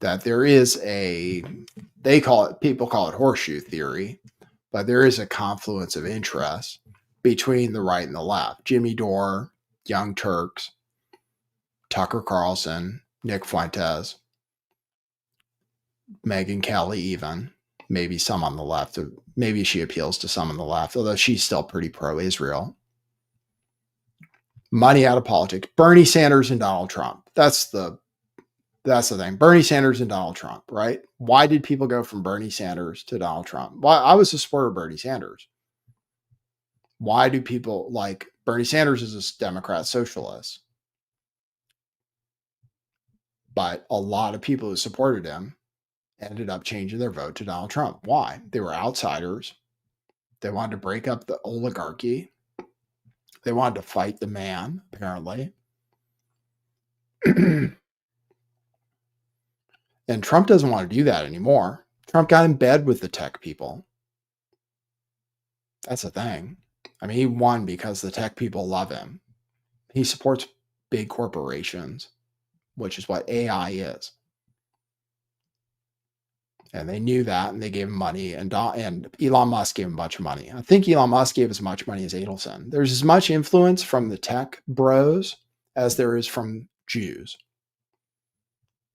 that there is people call it horseshoe theory, but there is a confluence of interest between the right and the left. Jimmy Dore, Young Turks, Tucker Carlson, Nick Fuentes, Megyn Kelly even, maybe some on the left. Maybe she appeals to some on the left, although she's still pretty pro-Israel. Money out of politics. Bernie Sanders and Donald Trump. That's the thing. Bernie Sanders and Donald Trump, right? Why did people go from Bernie Sanders to Donald Trump? Well, I was a supporter of Bernie Sanders. Why do people like Bernie Sanders is a Democrat socialist? But a lot of people who supported him ended up changing their vote to Donald Trump. Why? They were outsiders. They wanted to break up the oligarchy. They wanted to fight the man, apparently. And Trump doesn't want to do that anymore. Trump got in bed with the tech people. That's the thing. I mean, he won because the tech people love him. He supports big corporations, which is what AI is. And they knew that, and they gave him money, and Elon Musk gave him a bunch of money. I think Elon Musk gave as much money as Adelson. There's as much influence from the tech bros as there is from Jews.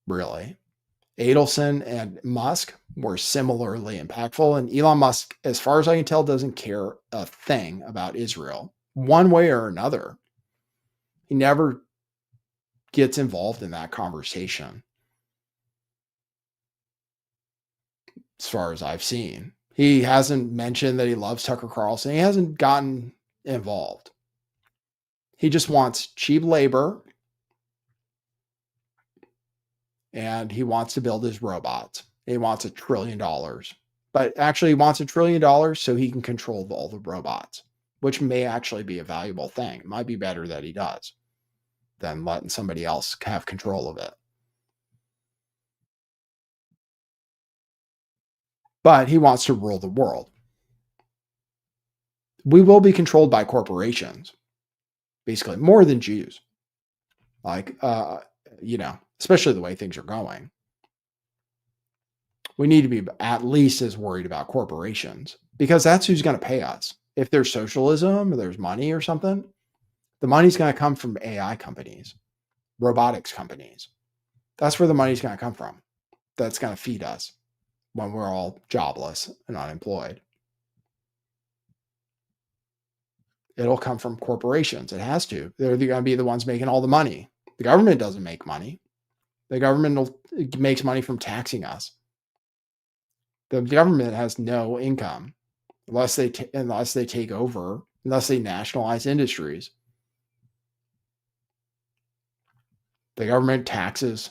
Really. Adelson and Musk were similarly impactful, and Elon Musk, as far as I can tell, doesn't care a thing about Israel, one way or another. He never gets involved in that conversation. As far as I've seen, he hasn't mentioned that he loves Tucker Carlson. He hasn't gotten involved. He just wants cheap labor, and he wants to build his robots. He wants $1 trillion, but actually he wants $1 trillion so he can control all the robots, which may actually be a valuable thing. It might be better that he does than letting somebody else have control of it. But he wants to rule the world. We will be controlled by corporations. basically more than Jews. Like, especially the way things are going. We need to be at least as worried about corporations because that's who's going to pay us. If there's socialism or there's money or something, the money's going to come from AI companies, robotics companies. That's where the money's going to come from. That's going to feed us when we're all jobless and unemployed. It'll come from corporations. It has to. They're going to be the ones making all the money. The government doesn't make money. The government makes money from taxing us. The government has no income unless they take over, unless they nationalize industries. The government taxes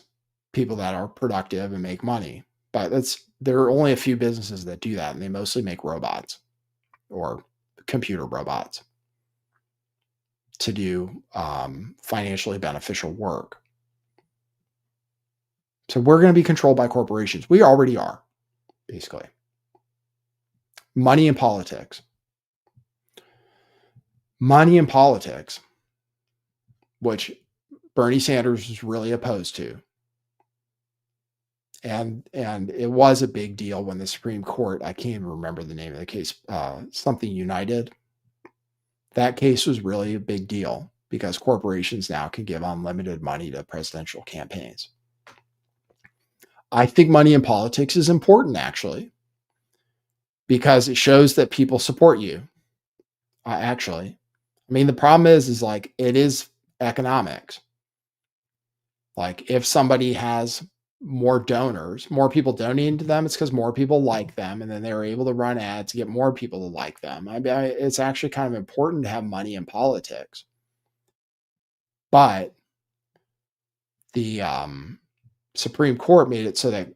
people that are productive and make money, but there are only a few businesses that do that, and they mostly make robots or computer robots to do financially beneficial work. So we're going to be controlled by corporations. We already are, basically. Money in politics. Money in politics, which Bernie Sanders is really opposed to. And it was a big deal when the Supreme Court, I can't even remember the name of the case, something United. That case was really a big deal because corporations now can give unlimited money to presidential campaigns. I think money in politics is important, actually, because it shows that people support you. Actually, I mean, the problem is like, it is economics. Like, if somebody has more donors, more people donating to them, it's because more people like them, and then they're able to run ads to get more people to like them. It's actually kind of important to have money in politics. But the Supreme Court made it so that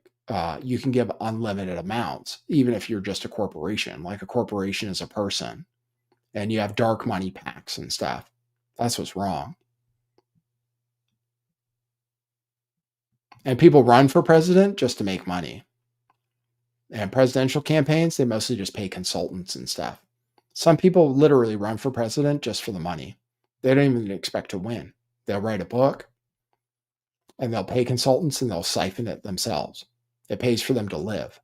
you can give unlimited amounts, even if you're just a corporation. Like, a corporation is a person, and you have dark money PACs and stuff. That's what's wrong. And people run for president just to make money. And presidential campaigns, they mostly just pay consultants and stuff. Some people literally run for president just for the money. They don't even expect to win. They'll write a book, and they'll pay consultants, and they'll siphon it themselves. It pays for them to live.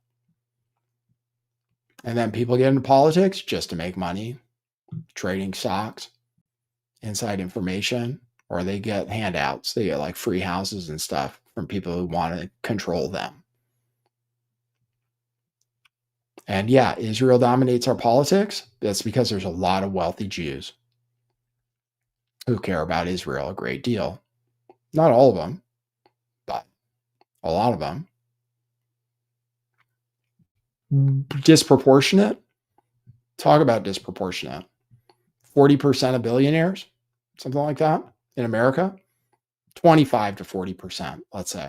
And then people get into politics just to make money, trading stocks, inside information, or they get handouts. They get like free houses and stuff from people who want to control them. And yeah, Israel dominates our politics. That's because there's a lot of wealthy Jews who care about Israel a great deal. Not all of them, but a lot of them. Disproportionate? Talk about disproportionate. 40% of billionaires, something like that in America. 25 to 40%, let's say,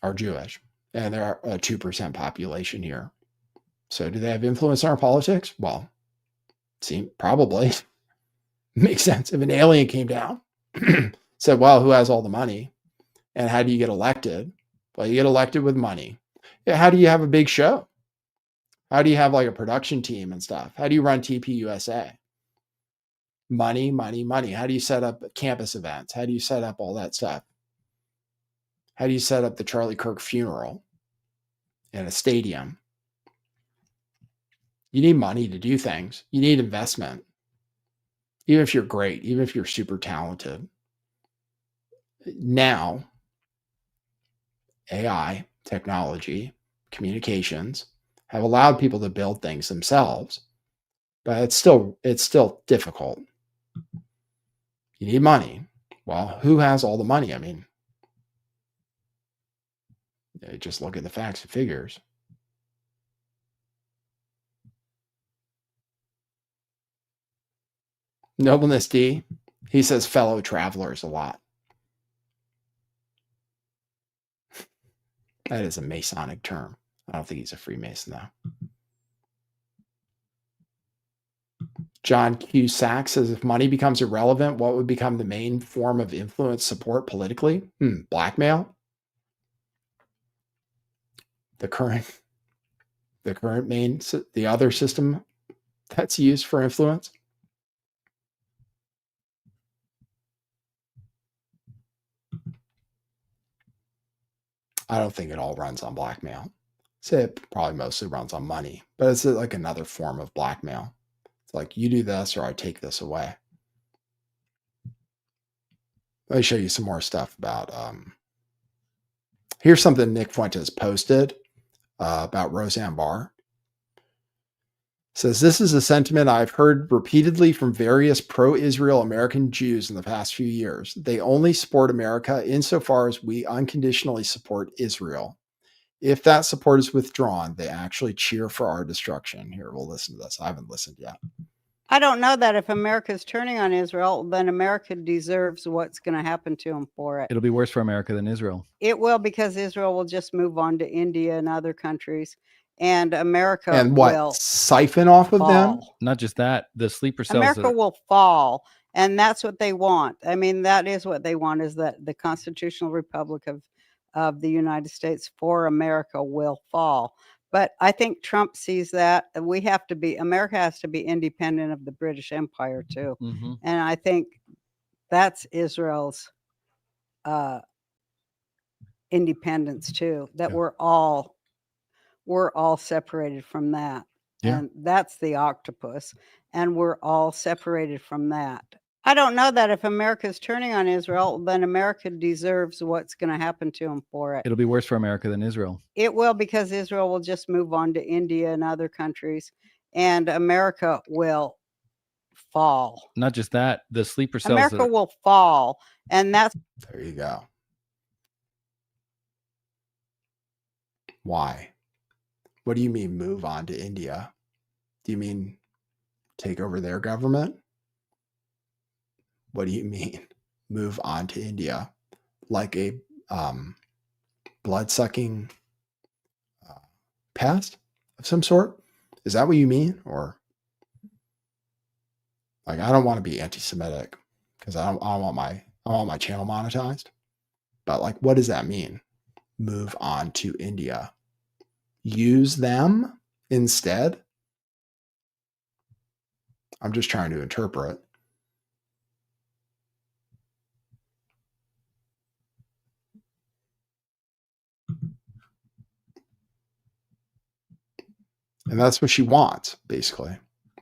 are Jewish. And there are a 2% population here. So do they have influence in our politics? Well, probably. Makes sense. If an alien came down, said, well, who has all the money? And how do you get elected? Well, you get elected with money. How do you have a big show? How do you have like a production team and stuff? How do you run TPUSA? Money, money, money. How do you set up campus events? How do you set up all that stuff? How do you set up the Charlie Kirk funeral in a stadium? You need money to do things. You need investment. Even if you're great, even if you're super talented. Now, AI, technology, communications have allowed people to build things themselves, but it's still difficult. You need money. Well, who has all the money? I mean, just look at the facts and figures. Nobleness D, he says fellow travelers a lot. That is a Masonic term. I don't think he's a Freemason, though. John Q. Sachs says, if money becomes irrelevant, what would become the main form of influence support politically? Blackmail. The other system that's used for influence. I don't think it all runs on blackmail. Say it probably mostly runs on money, but it's like another form of blackmail. It's like, you do this or I take this away. Let me show you some more stuff about, here's something Nick Fuentes posted about Roseanne Barr. Says, this is a sentiment I've heard repeatedly from various pro-Israel American Jews in the past few years. They only support America insofar as we unconditionally support Israel. If that support is withdrawn, they actually cheer for our destruction. Here, we'll listen to this. I haven't listened yet. I don't know that if America's turning on Israel, then America deserves what's going to happen to them for it. It'll be worse for America than Israel. It will, because Israel will just move on to India and other countries, and America And what? will Siphon off of them? fall. Not just that, the sleeper cells. America will fall, and that's what they want. I mean, that is what they want, is that the constitutional republic of the United States for America will fall. But I think Trump sees that America has to be independent of the British Empire too. Mm-hmm. And I think that's Israel's independence too, that Yeah. we're all separated from that. Yeah. And that's the octopus. And we're all separated from that. I don't know that if America's turning on Israel, then America deserves what's going to happen to them for it. It'll be worse for America than Israel. It will, because Israel will just move on to India and other countries, and America will fall. Not just that, the sleeper cells. America will fall, and that's There you go. Why? What do you mean move on to India? Do you mean take over their government? What do you mean move on to India? Like a blood-sucking pest of some sort? Is that what you mean? Or like, I don't want to be anti-Semitic because I don't want my channel monetized. But like, what does that mean? Move on to India. Use them instead? I'm just trying to interpret. And that's what she wants, basically.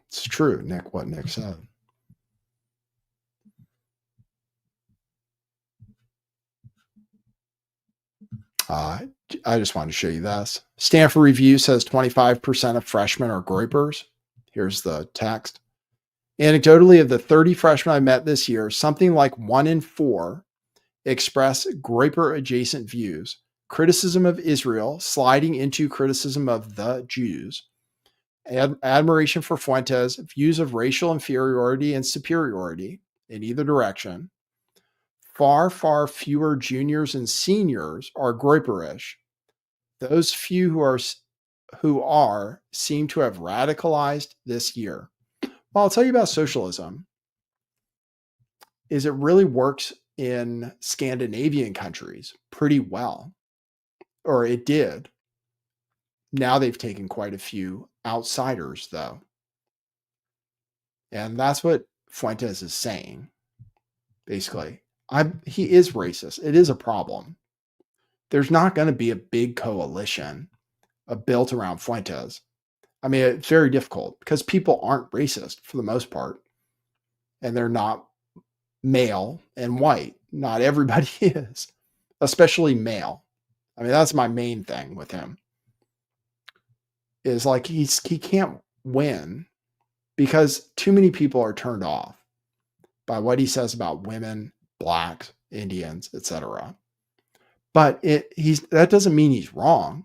It's true, Nick, what Nick said. I just wanted to show you this. Stanford Review says 25% of freshmen are groypers. Here's the text. Anecdotally, of the 30 freshmen I met this year, something like 1 in 4 express groyper-adjacent views. Criticism of Israel, sliding into criticism of the Jews. Admiration for Fuentes, views of racial inferiority and superiority in either direction. Far, far fewer juniors and seniors are groyperish. Those few who are seem to have radicalized this year. Well, I'll tell you about socialism. Is it really works in Scandinavian countries pretty well, or it did. Now they've taken quite a few outsiders, though. And that's what Fuentes is saying, basically. He is racist. It is a problem. There's not going to be a big coalition built around Fuentes. I mean, it's very difficult because people aren't racist for the most part. And they're not male and white. Not everybody is, especially male. I mean, that's my main thing with him. Is like he can't win because too many people are turned off by what he says about women, blacks, Indians, etc. But that doesn't mean he's wrong.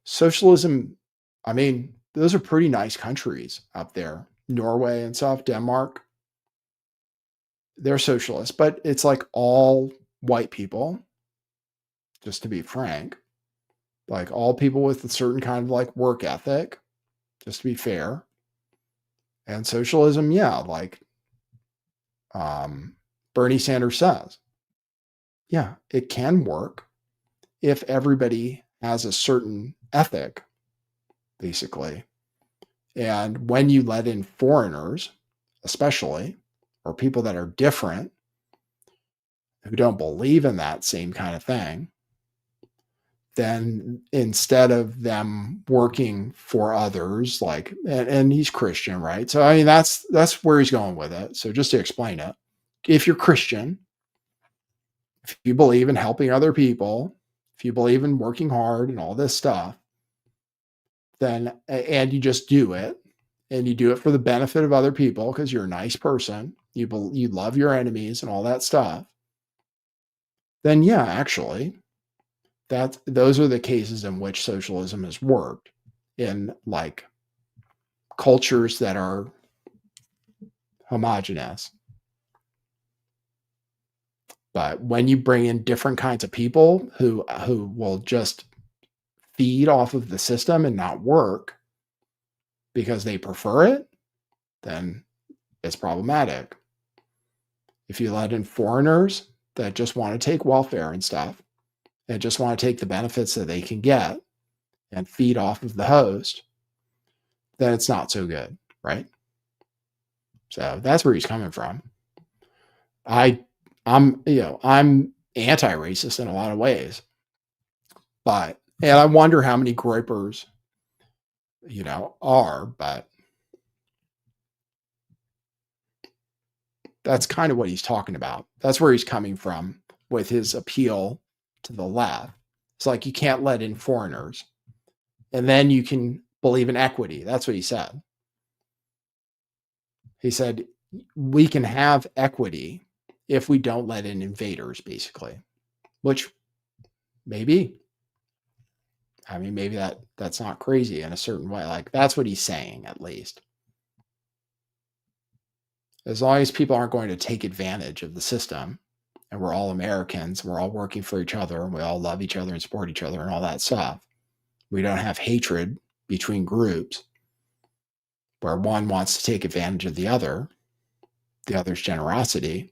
Socialism, I mean, those are pretty nice countries out there. Norway and stuff, Denmark. They're socialists, but it's like all white people, just to be frank. Like all people with a certain kind of like work ethic, just to be fair. And socialism, yeah, like Bernie Sanders says, yeah, it can work if everybody has a certain ethic, basically. And when you let in foreigners, especially, or people that are different, who don't believe in that same kind of thing, then instead of them working for others, like, and he's Christian, right? So, I mean, that's where he's going with it. So just to explain it, if you're Christian, if you believe in helping other people, if you believe in working hard and all this stuff, then, and you just do it, and you do it for the benefit of other people because you're a nice person, you love your enemies and all that stuff, then yeah, actually, those are the cases in which socialism has worked in like cultures that are homogenous. But when you bring in different kinds of people who will just feed off of the system and not work because they prefer it, then it's problematic. If you let in foreigners that just want to take welfare and stuff, and just want to take the benefits that they can get and feed off of the host, then it's not so good, right? So that's where he's coming from. I'm anti-racist in a lot of ways, and I wonder how many groypers, are, but that's kind of what he's talking about. That's where he's coming from with his appeal to the left. It's like you can't let in foreigners, and then you can believe in equity. That's what he said. He said, we can have equity if we don't let in invaders, basically, which maybe, maybe that's not crazy in a certain way. Like, that's what he's saying, at least. As long as people aren't going to take advantage of the system, and we're all Americans, we're all working for each other, and we all love each other and support each other and all that stuff. We don't have hatred between groups where one wants to take advantage of the other's generosity.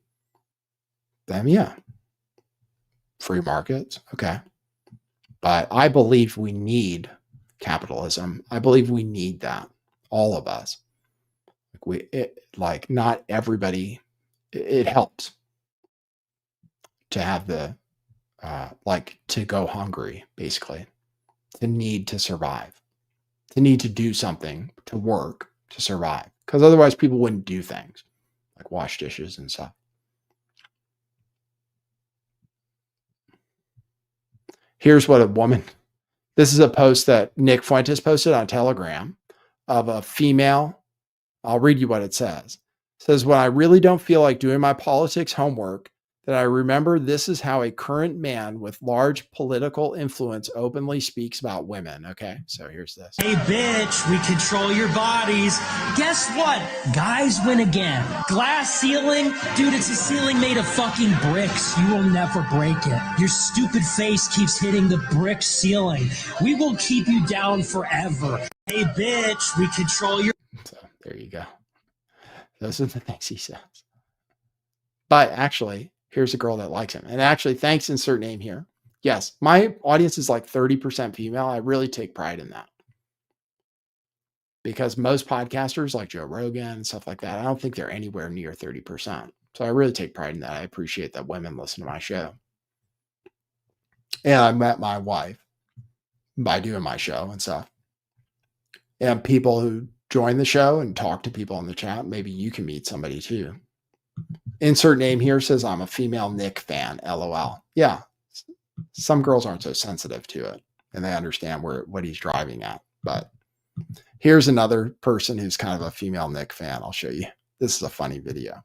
Then yeah, free markets, okay. But I believe we need capitalism. I believe we need that, all of us. Not everybody, it helps to have the, to go hungry, basically, to need to survive, to need to do something, to work, to survive. Because otherwise people wouldn't do things like wash dishes and stuff. Here's what this is a post that Nick Fuentes posted on Telegram of a female. I'll read you what it says. It says, when I really don't feel like doing my politics homework, that I remember this is how a current man with large political influence openly speaks about women. Okay, so here's this. Hey, bitch, we control your bodies. Guess what? Guys win again. Glass ceiling? Dude, it's a ceiling made of fucking bricks. You will never break it. Your stupid face keeps hitting the brick ceiling. We will keep you down forever. Hey, bitch, we control your... So there you go. Those are the things he says. But actually, here's a girl that likes him. And actually, thanks, insert name here. Yes, my audience is like 30% female. I really take pride in that. Because most podcasters like Joe Rogan and stuff like that, I don't think they're anywhere near 30%. So I really take pride in that. I appreciate that women listen to my show. And I met my wife by doing my show and stuff. And people who join the show and talk to people in the chat, maybe you can meet somebody too. Insert name here says, I'm a female Nick fan, LOL. Yeah, some girls aren't so sensitive to it, and they understand what he's driving at. But here's another person who's kind of a female Nick fan. I'll show you. This is a funny video.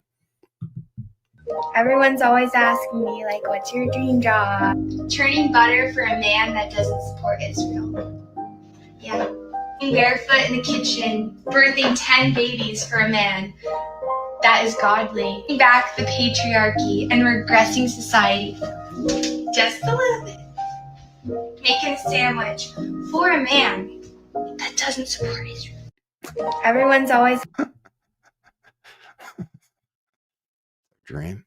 Everyone's always asking me, like, what's your dream job? Churning butter for a man that doesn't support Israel. Yeah. Barefoot in the kitchen, birthing 10 babies for a man that is godly. Back the patriarchy and regressing society just a little bit. Making a sandwich for a man that doesn't support Israel. Everyone's always dream.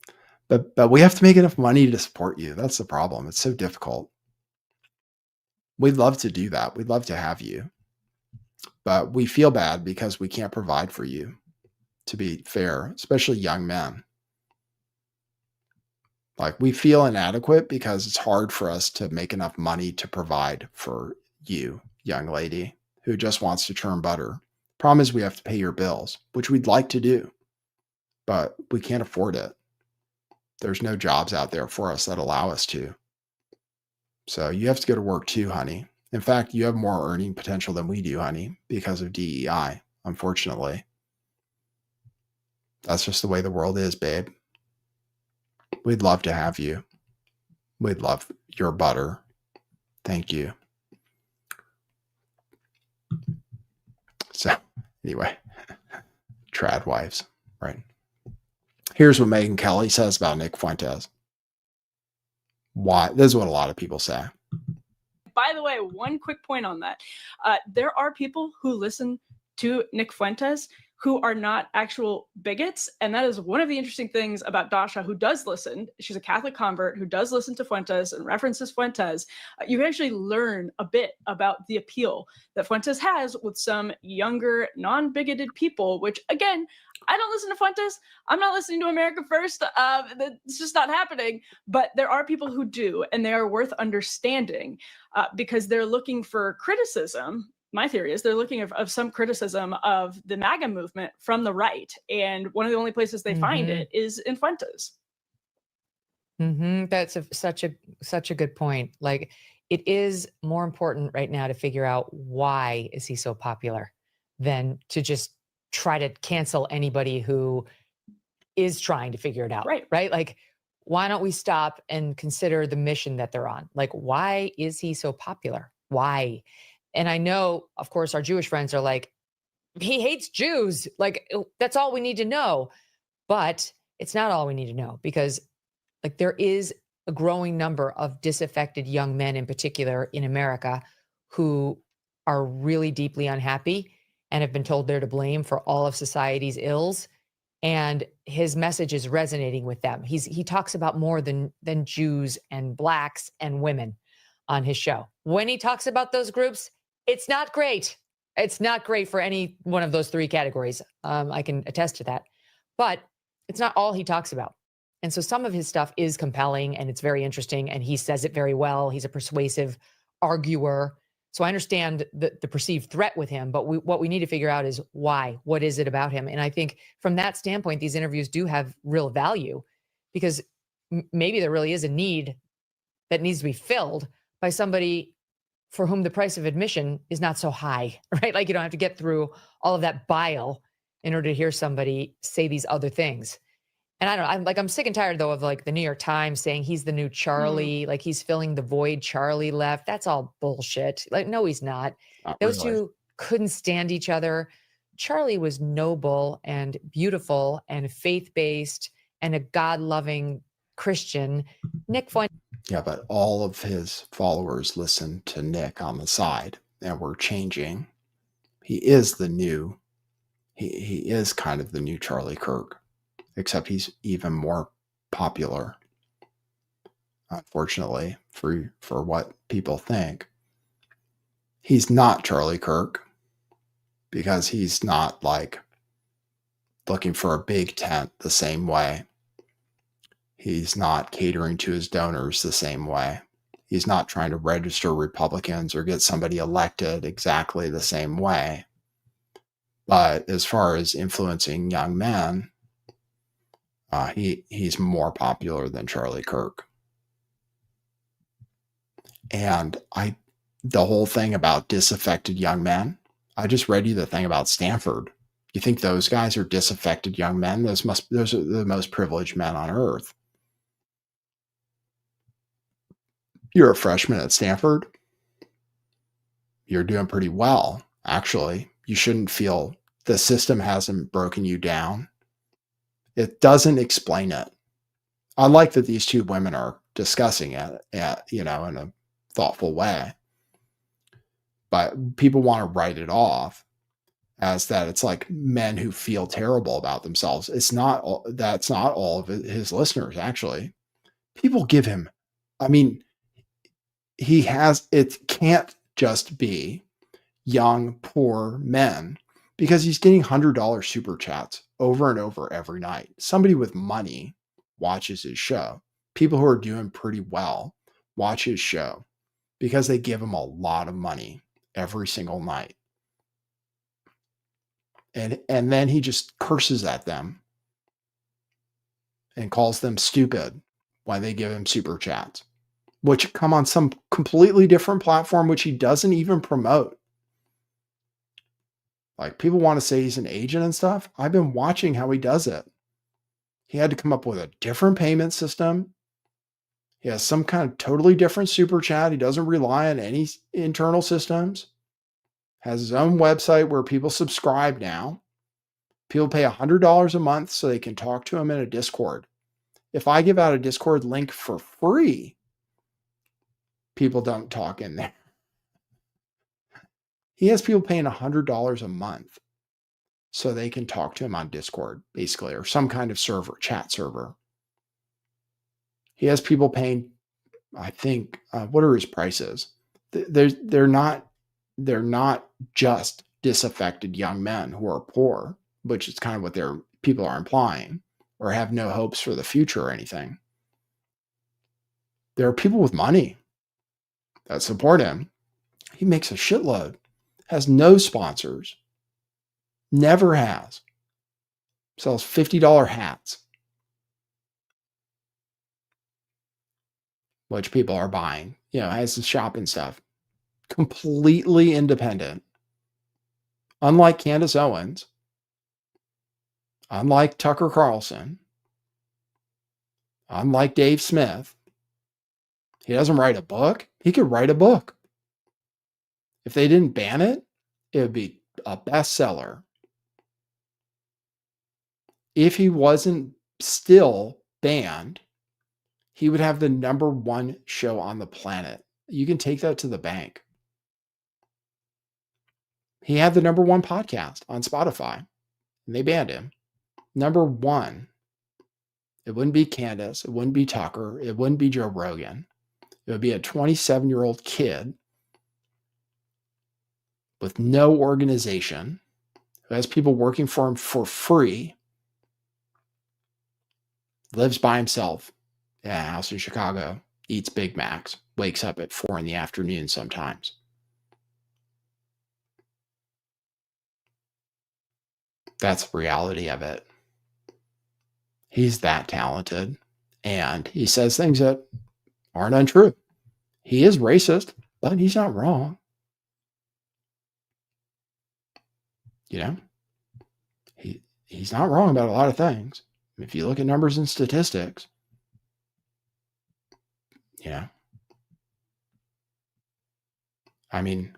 But we have to make enough money to support you. That's the problem. It's so difficult. We'd love to do that. We'd love to have you. But we feel bad because we can't provide for you, to be fair, especially young men. Like, we feel inadequate because it's hard for us to make enough money to provide for you, young lady, who just wants to churn butter. Problem is, we have to pay your bills, which we'd like to do, but we can't afford it. There's no jobs out there for us that allow us to. So you have to go to work too, honey. In fact, you have more earning potential than we do, honey, because of DEI, unfortunately. That's just the way the world is, babe. We'd love to have you. We'd love your butter. Thank you. So, anyway, trad wives, right? Here's what Megyn Kelly says about Nick Fuentes. Why? This is what a lot of people say. By the way, one quick point on that. There are people who listen to Nick Fuentes who are not actual bigots. And that is one of the interesting things about Dasha, who does listen. She's a Catholic convert who does listen to Fuentes and references Fuentes. You can actually learn a bit about the appeal that Fuentes has with some younger, non-bigoted people, which, again, I don't listen to Fuentes. I'm not listening to America First. It's just not happening. But there are people who do, and they are worth understanding because they're looking for criticism. My theory is they're looking of some criticism of the MAGA movement from the right. And one of the only places they find it is in Fuentes. That's such a good point. Like, it is more important right now to figure out why is he so popular than to just try to cancel anybody who is trying to figure it out. Right? Like, why don't we stop and consider the mission that they're on? Like, why is he so popular? Why? And I know, of course, our Jewish friends are like, he hates Jews. Like, that's all we need to know. But it's not all we need to know, because like, there is a growing number of disaffected young men in particular in America who are really deeply unhappy and have been told they're to blame for all of society's ills. And his message is resonating with them. He talks about more than Jews and blacks and women on his show. When he talks about those groups, it's not great. It's not great for any one of those three categories. I can attest to that. But it's not all he talks about. And so some of his stuff is compelling and it's very interesting and he says it very well. He's a persuasive arguer. So I understand the perceived threat with him, but what we need to figure out is why. What is it about him? And I think from that standpoint, these interviews do have real value, because maybe there really is a need that needs to be filled by somebody for whom the price of admission is not so high, right? Like, you don't have to get through all of that bile in order to hear somebody say these other things. And I don't know, I'm sick and tired though of like the New York Times saying he's the new Charlie, like he's filling the void Charlie left. That's all bullshit. Like, no, he's not. Those two couldn't stand each other. Charlie was noble and beautiful and faith-based and a God-loving Christian. Nick Fuentes. Yeah, but all of his followers listen to Nick on the side, and we're changing. He is the new, he is kind of the new Charlie Kirk, except he's even more popular, unfortunately, for what people think. He's not Charlie Kirk because he's not like looking for a big tent the same way. He's not catering to his donors the same way. He's not trying to register Republicans or get somebody elected exactly the same way. But as far as influencing young men, he's more popular than Charlie Kirk. And the whole thing about disaffected young men, I just read you the thing about Stanford. You think those guys are disaffected young men? Those are the most privileged men on earth. You're a freshman at Stanford. You're doing pretty well, actually. You shouldn't feel the system hasn't broken you down. It doesn't explain it. I like that these two women are discussing it, in a thoughtful way. But people want to write it off as that it's like men who feel terrible about themselves. That's not all of his listeners, actually. People give him, it can't just be young, poor men, because he's getting $100 super chats over and over every night. Somebody with money watches his show. people who are doing pretty well watch his show because they give him a lot of money every single night. And then he just curses at them and calls them stupid when they give him super chats, which come on some completely different platform, which he doesn't even promote. Like, people want to say he's an agent and stuff. I've been watching how he does it. He had to come up with a different payment system. He has some kind of totally different super chat. He doesn't rely on any internal systems. Has his own website where people subscribe now. People pay $100 a month so they can talk to him in a Discord. If I give out a Discord link for free, people don't talk in there. He has people paying $100 a month so they can talk to him on Discord, basically, or some kind of server, chat server. He has people paying, I think, what are his prices? They're not just disaffected young men who are poor, which is kind of what their people are implying, or have no hopes for the future or anything. There are people with money that support him. He makes a shitload, has no sponsors, never has, sells $50 hats, which people are buying, has the shop and stuff. Completely independent. Unlike Candace Owens, unlike Tucker Carlson, unlike Dave Smith, he doesn't write a book. He could write a book. If they didn't ban it, it would be a bestseller. If he wasn't still banned, he would have the #1 show on the planet. You can take that to the bank. He had the #1 podcast on Spotify, and they banned him. #1. It wouldn't be Candace. It wouldn't be Tucker. It wouldn't be Joe Rogan. It would be a 27-year-old kid with no organization who has people working for him for free, lives by himself in a house in Chicago, eats Big Macs, wakes up at 4 p.m. sometimes. That's the reality of it. He's that talented, and he says things that aren't untrue. He is racist, but he's not wrong. He's not wrong about a lot of things. If you look at numbers and statistics, I mean,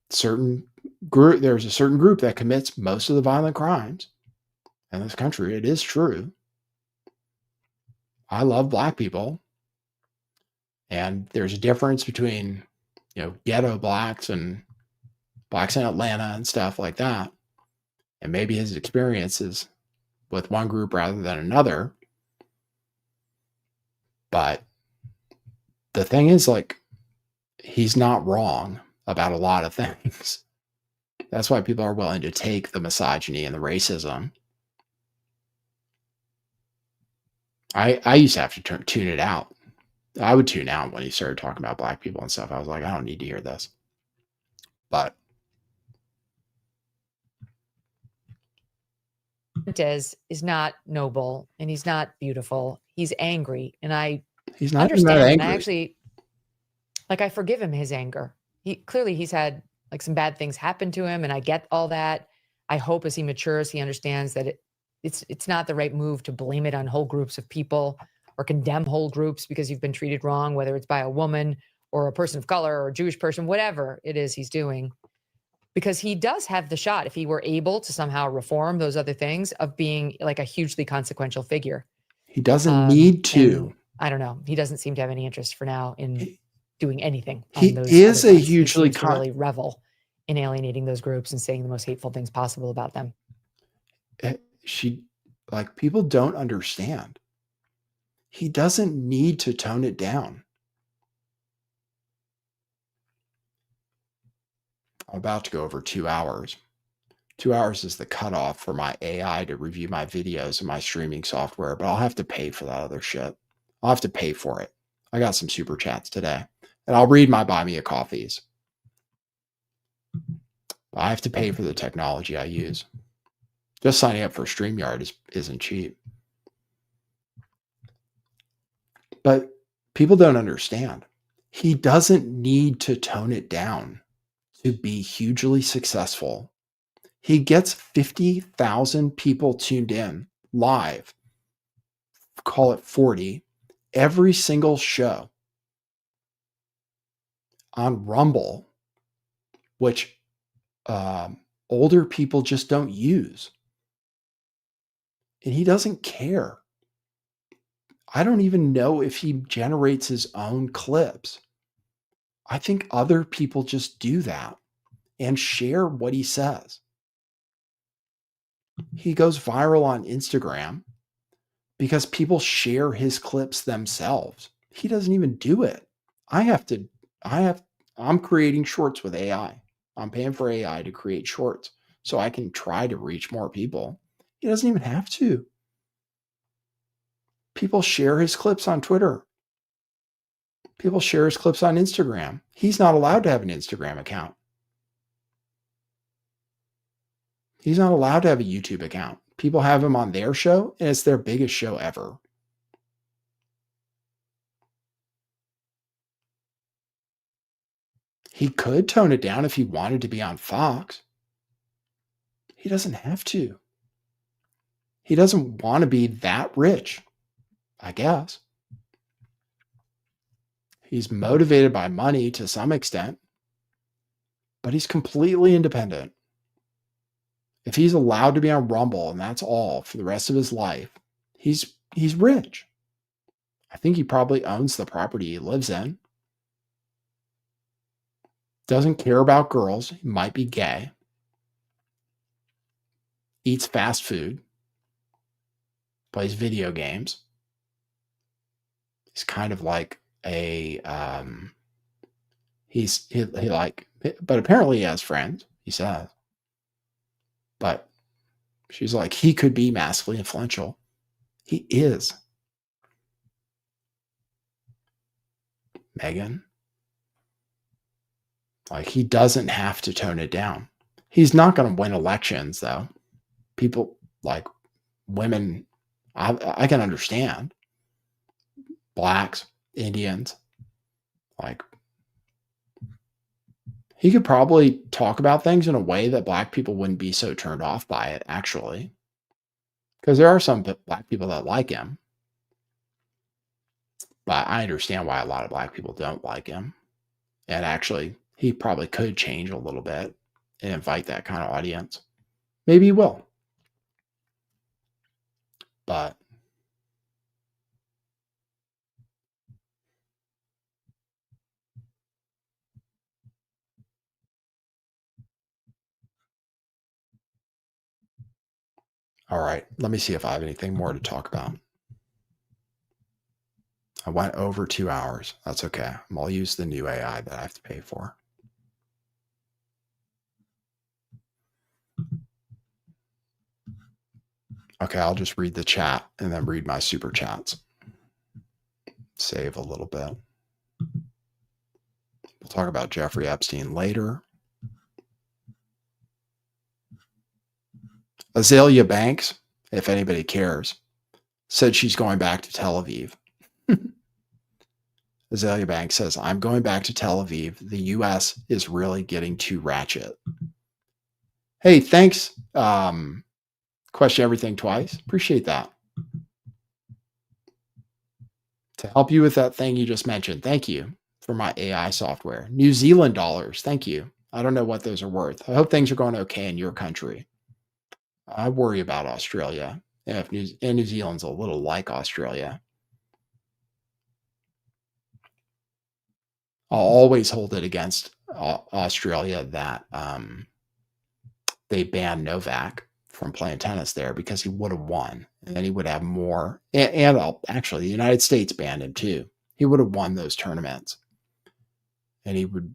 there's a certain group that commits most of the violent crimes in this country. It is true. I love black people. And there's a difference between, ghetto blacks and blacks in Atlanta and stuff like that. And maybe his experiences with one group rather than another. But the thing is, he's not wrong about a lot of things. That's why people are willing to take the misogyny and the racism. I used to have to tune it out. I would tune out when he started talking about black people and stuff. I was like, I don't need to hear this. But Fuentes is not noble and he's not beautiful. He's angry, and he's not understand. that angry. And I actually, I forgive him his anger. He's had some bad things happen to him, and I get all that. I hope as he matures, he understands that it's not the right move to blame it on whole groups of people or condemn whole groups because you've been treated wrong, whether it's by a woman or a person of color or a Jewish person, whatever it is he's doing. Because he does have the shot, if he were able to somehow reform those other things, of being a hugely consequential figure. He doesn't need to. I don't know. He doesn't seem to have any interest for now in doing anything. He is a hugely really revel in alienating those groups and saying the most hateful things possible about them. People don't understand. He doesn't need to tone it down. I'm about to go over 2 hours. 2 hours is the cutoff for my AI to review my videos and my streaming software, but I'll have to pay for that other shit. I'll have to pay for it. I got some super chats today, and I'll read my buy me a coffees. I have to pay for the technology I use. Just signing up for StreamYard isn't cheap. But people don't understand. He doesn't need to tone it down to be hugely successful. He gets 50,000 people tuned in live, call it 40, every single show on Rumble, which older people just don't use. And he doesn't care. I don't even know if he generates his own clips. I think other people just do that and share what he says. He goes viral on Instagram because people share his clips themselves. He doesn't even do it. I'm creating shorts with AI. I'm paying for AI to create shorts so I can try to reach more people. He doesn't even have to. People share his clips on Twitter. People share his clips on Instagram. He's not allowed to have an Instagram account. He's not allowed to have a YouTube account. People have him on their show, and it's their biggest show ever. He could tone it down if he wanted to be on Fox. He doesn't have to. He doesn't want to be that rich, I guess. He's motivated by money to some extent, but he's completely independent. If he's allowed to be on Rumble and that's all for the rest of his life, he's rich. I think he probably owns the property he lives in. Doesn't care about girls. He might be gay. Eats fast food. Plays video games. He's kind of like a but apparently he has friends, he says. But she's like, he could be massively influential. He is. Megan. Like, he doesn't have to tone it down. He's not going to win elections, though. People like women, I can understand. Blacks, Indians, like, he could probably talk about things in a way that black people wouldn't be so turned off by it, actually. Because there are some black people that like him. But I understand why a lot of black people don't like him. And actually, he probably could change a little bit and invite that kind of audience. Maybe he will. But all right, let me see if I have anything more to talk about. I went over 2 hours. That's okay. I'll use the new AI that I have to pay for. Okay, I'll just read the chat and then read my super chats. Save a little bit. We'll talk about Jeffrey Epstein later. Azalea Banks, if anybody cares, said she's going back to Tel Aviv. Azalea Banks says, I'm going back to Tel Aviv. The U.S. is really getting too ratchet. Hey, thanks. Question everything twice. Appreciate that. To help you with that thing you just mentioned, thank you for my AI software. New Zealand dollars, thank you. I don't know what those are worth. I hope things are going okay in your country. I worry about Australia. And New Zealand's a little like Australia. I'll always hold it against Australia that they banned Novak from playing tennis there because he would have won. And then he would have more. And actually, the United States banned him too. He would have won those tournaments. And he would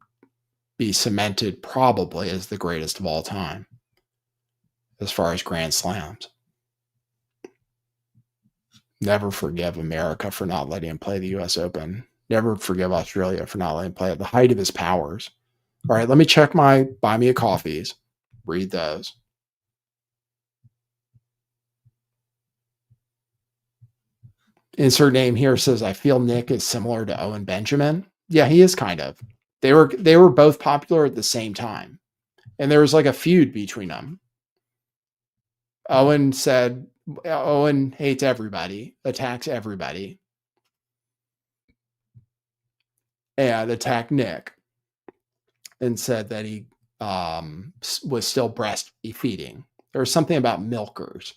be cemented probably as the greatest of all time. as far as Grand Slams. Never forgive America for not letting him play the U.S. Open. Never forgive Australia for not letting him play at the height of his powers. All right, let me check my Buy Me a Coffees. Read those. Insert name here says, I feel Nick is similar to Owen Benjamin. Yeah, he is kind of. They were both popular at the same time. And there was like a feud between them. Owen hates everybody, attacks everybody, and attacked Nick and said that he was still breastfeeding. There was something about milkers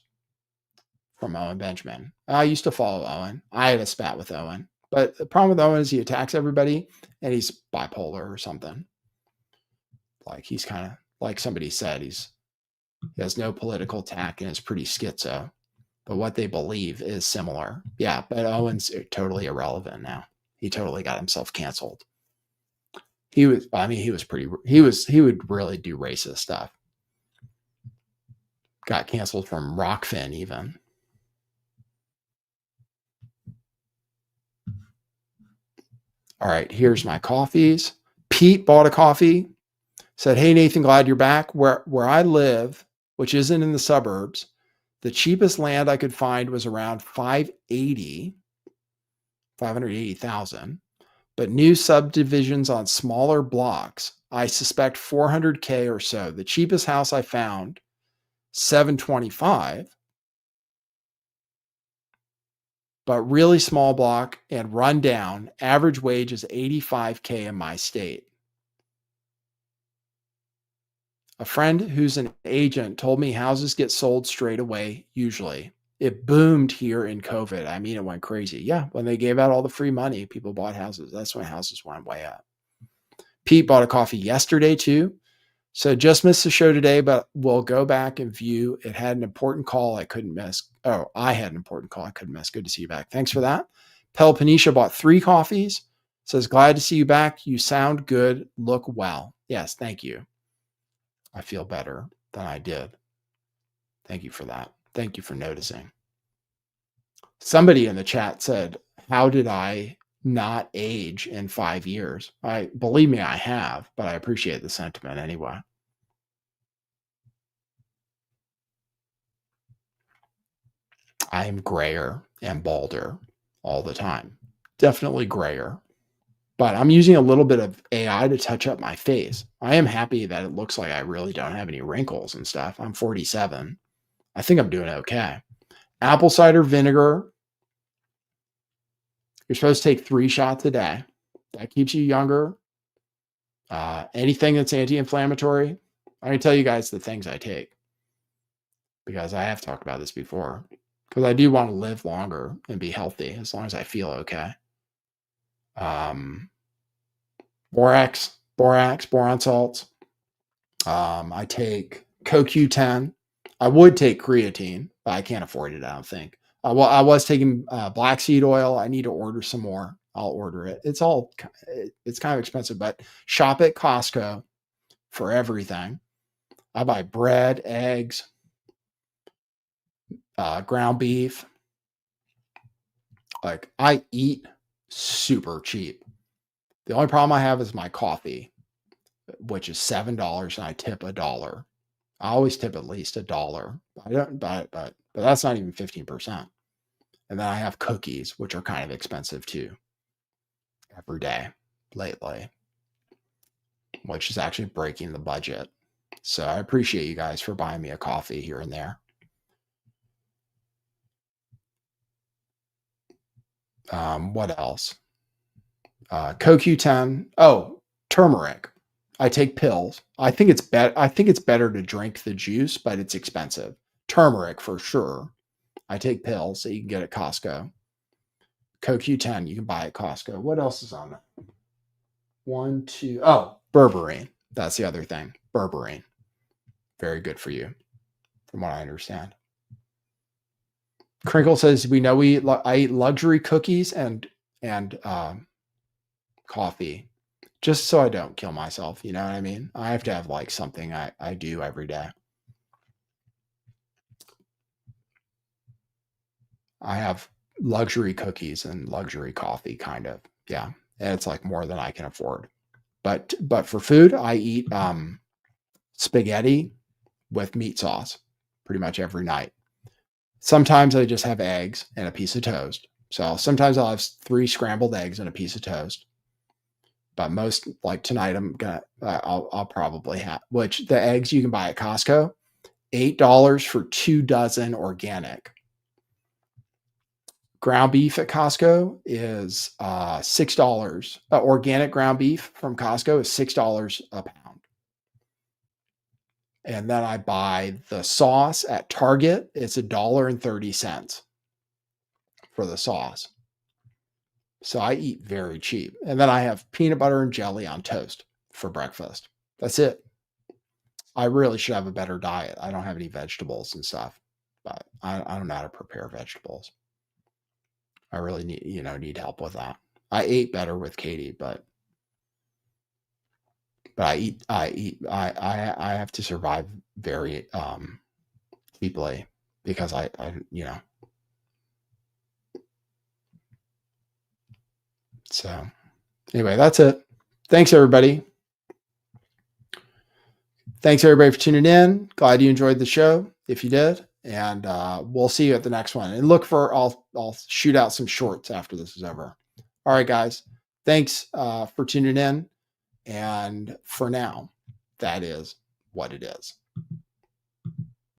from Owen Benjamin. I used to follow Owen. I had a spat with Owen. But the problem with Owen is he attacks everybody and he's bipolar or something. Like he's kind of, like somebody said, he has no political tact and is pretty schizo. But what they believe is similar. Yeah, but Owen's totally irrelevant now. He totally got himself canceled. He would really do racist stuff. Got canceled from Rockfin even. All right, here's my coffees. Pete bought a coffee, said, hey, Nathan, glad you're back. Where I live, which isn't in the suburbs, the cheapest land I could find was around 580,000. But new subdivisions on smaller blocks, I suspect 400K or so. The cheapest house I found, 725. But really small block and run down. Average wage is 85K in my state. A friend who's an agent told me houses get sold straight away, usually. It boomed here in COVID. I mean, it went crazy. Yeah, when they gave out all the free money, people bought houses. That's when houses went way up. Pete bought a coffee yesterday, too. So just missed the show today, but we'll go back and view. It had an important call I couldn't miss. Oh, I had an important call I couldn't miss. Good to see you back. Thanks for that. Pelpanisha bought 3 coffees. Says, glad to see you back. You sound good. Look well. Yes, thank you. I feel better than I did. Thank you for that. Thank you for noticing. Somebody in the chat said, how did I not age in 5 years? Believe me, I have, but I appreciate the sentiment anyway. I am grayer and balder all the time. Definitely grayer. But I'm using a little bit of AI to touch up my face. I am happy that it looks like I really don't have any wrinkles and stuff. I'm 47. I think I'm doing okay. Apple cider vinegar. You're supposed to take 3 shots a day. That keeps you younger. Anything that's anti-inflammatory. I can tell you guys the things I take because I have talked about this before. Because I do want to live longer and be healthy as long as I feel okay. Borax, boron salts. I take CoQ10. I would take creatine, but I can't afford it, I don't think. I was taking black seed oil. I need to order some more. I'll order it. It's kind of expensive, but shop at Costco for everything. I buy bread, eggs, ground beef. Like I eat super cheap. The only problem I have is my coffee, which is $7 and I tip $1. I always tip at least $1. I don't, but that's not even 15%. And then I have cookies, which are kind of expensive too, every day lately, which is actually breaking the budget. So I appreciate you guys for buying me a coffee here and there. What else? CoQ10. Oh, turmeric. I take pills. I think it's better to drink the juice, but it's expensive. Turmeric for sure. I take pills that you can get at Costco. CoQ10 you can buy at Costco. What else is on that? 1, 2. Oh, berberine. That's the other thing. Berberine. Very good for you, from what I understand. Crinkle says, I eat luxury cookies and coffee just so I don't kill myself. You know what I mean? I have to have like something I do every day. I have luxury cookies and luxury coffee, kind of. Yeah. And it's like more than I can afford. But for food, I eat spaghetti with meat sauce pretty much every night. Sometimes I just have eggs and a piece of toast. So sometimes I'll have 3 scrambled eggs and a piece of toast. But most, like tonight, I'll probably have, which the eggs you can buy at Costco, $8 for 2 dozen organic. Ground beef at Costco is $6. Organic ground beef from Costco is $6 a pound. And then I buy the sauce at Target. It's $1.30 for the sauce. So I eat very cheap. And then I have peanut butter and jelly on toast for breakfast. That's it. I really should have a better diet. I don't have any vegetables and stuff, but I don't know how to prepare vegetables. I really need help with that. I ate better with Katie, but I have to survive very cheaply because I so anyway, that's it. Thanks everybody. Thanks everybody for tuning in. Glad you enjoyed the show. If you did, and we'll see you at the next one. And look for I'll shoot out some shorts after this is over. All right, guys. Thanks for tuning in. And for now, that is what it is.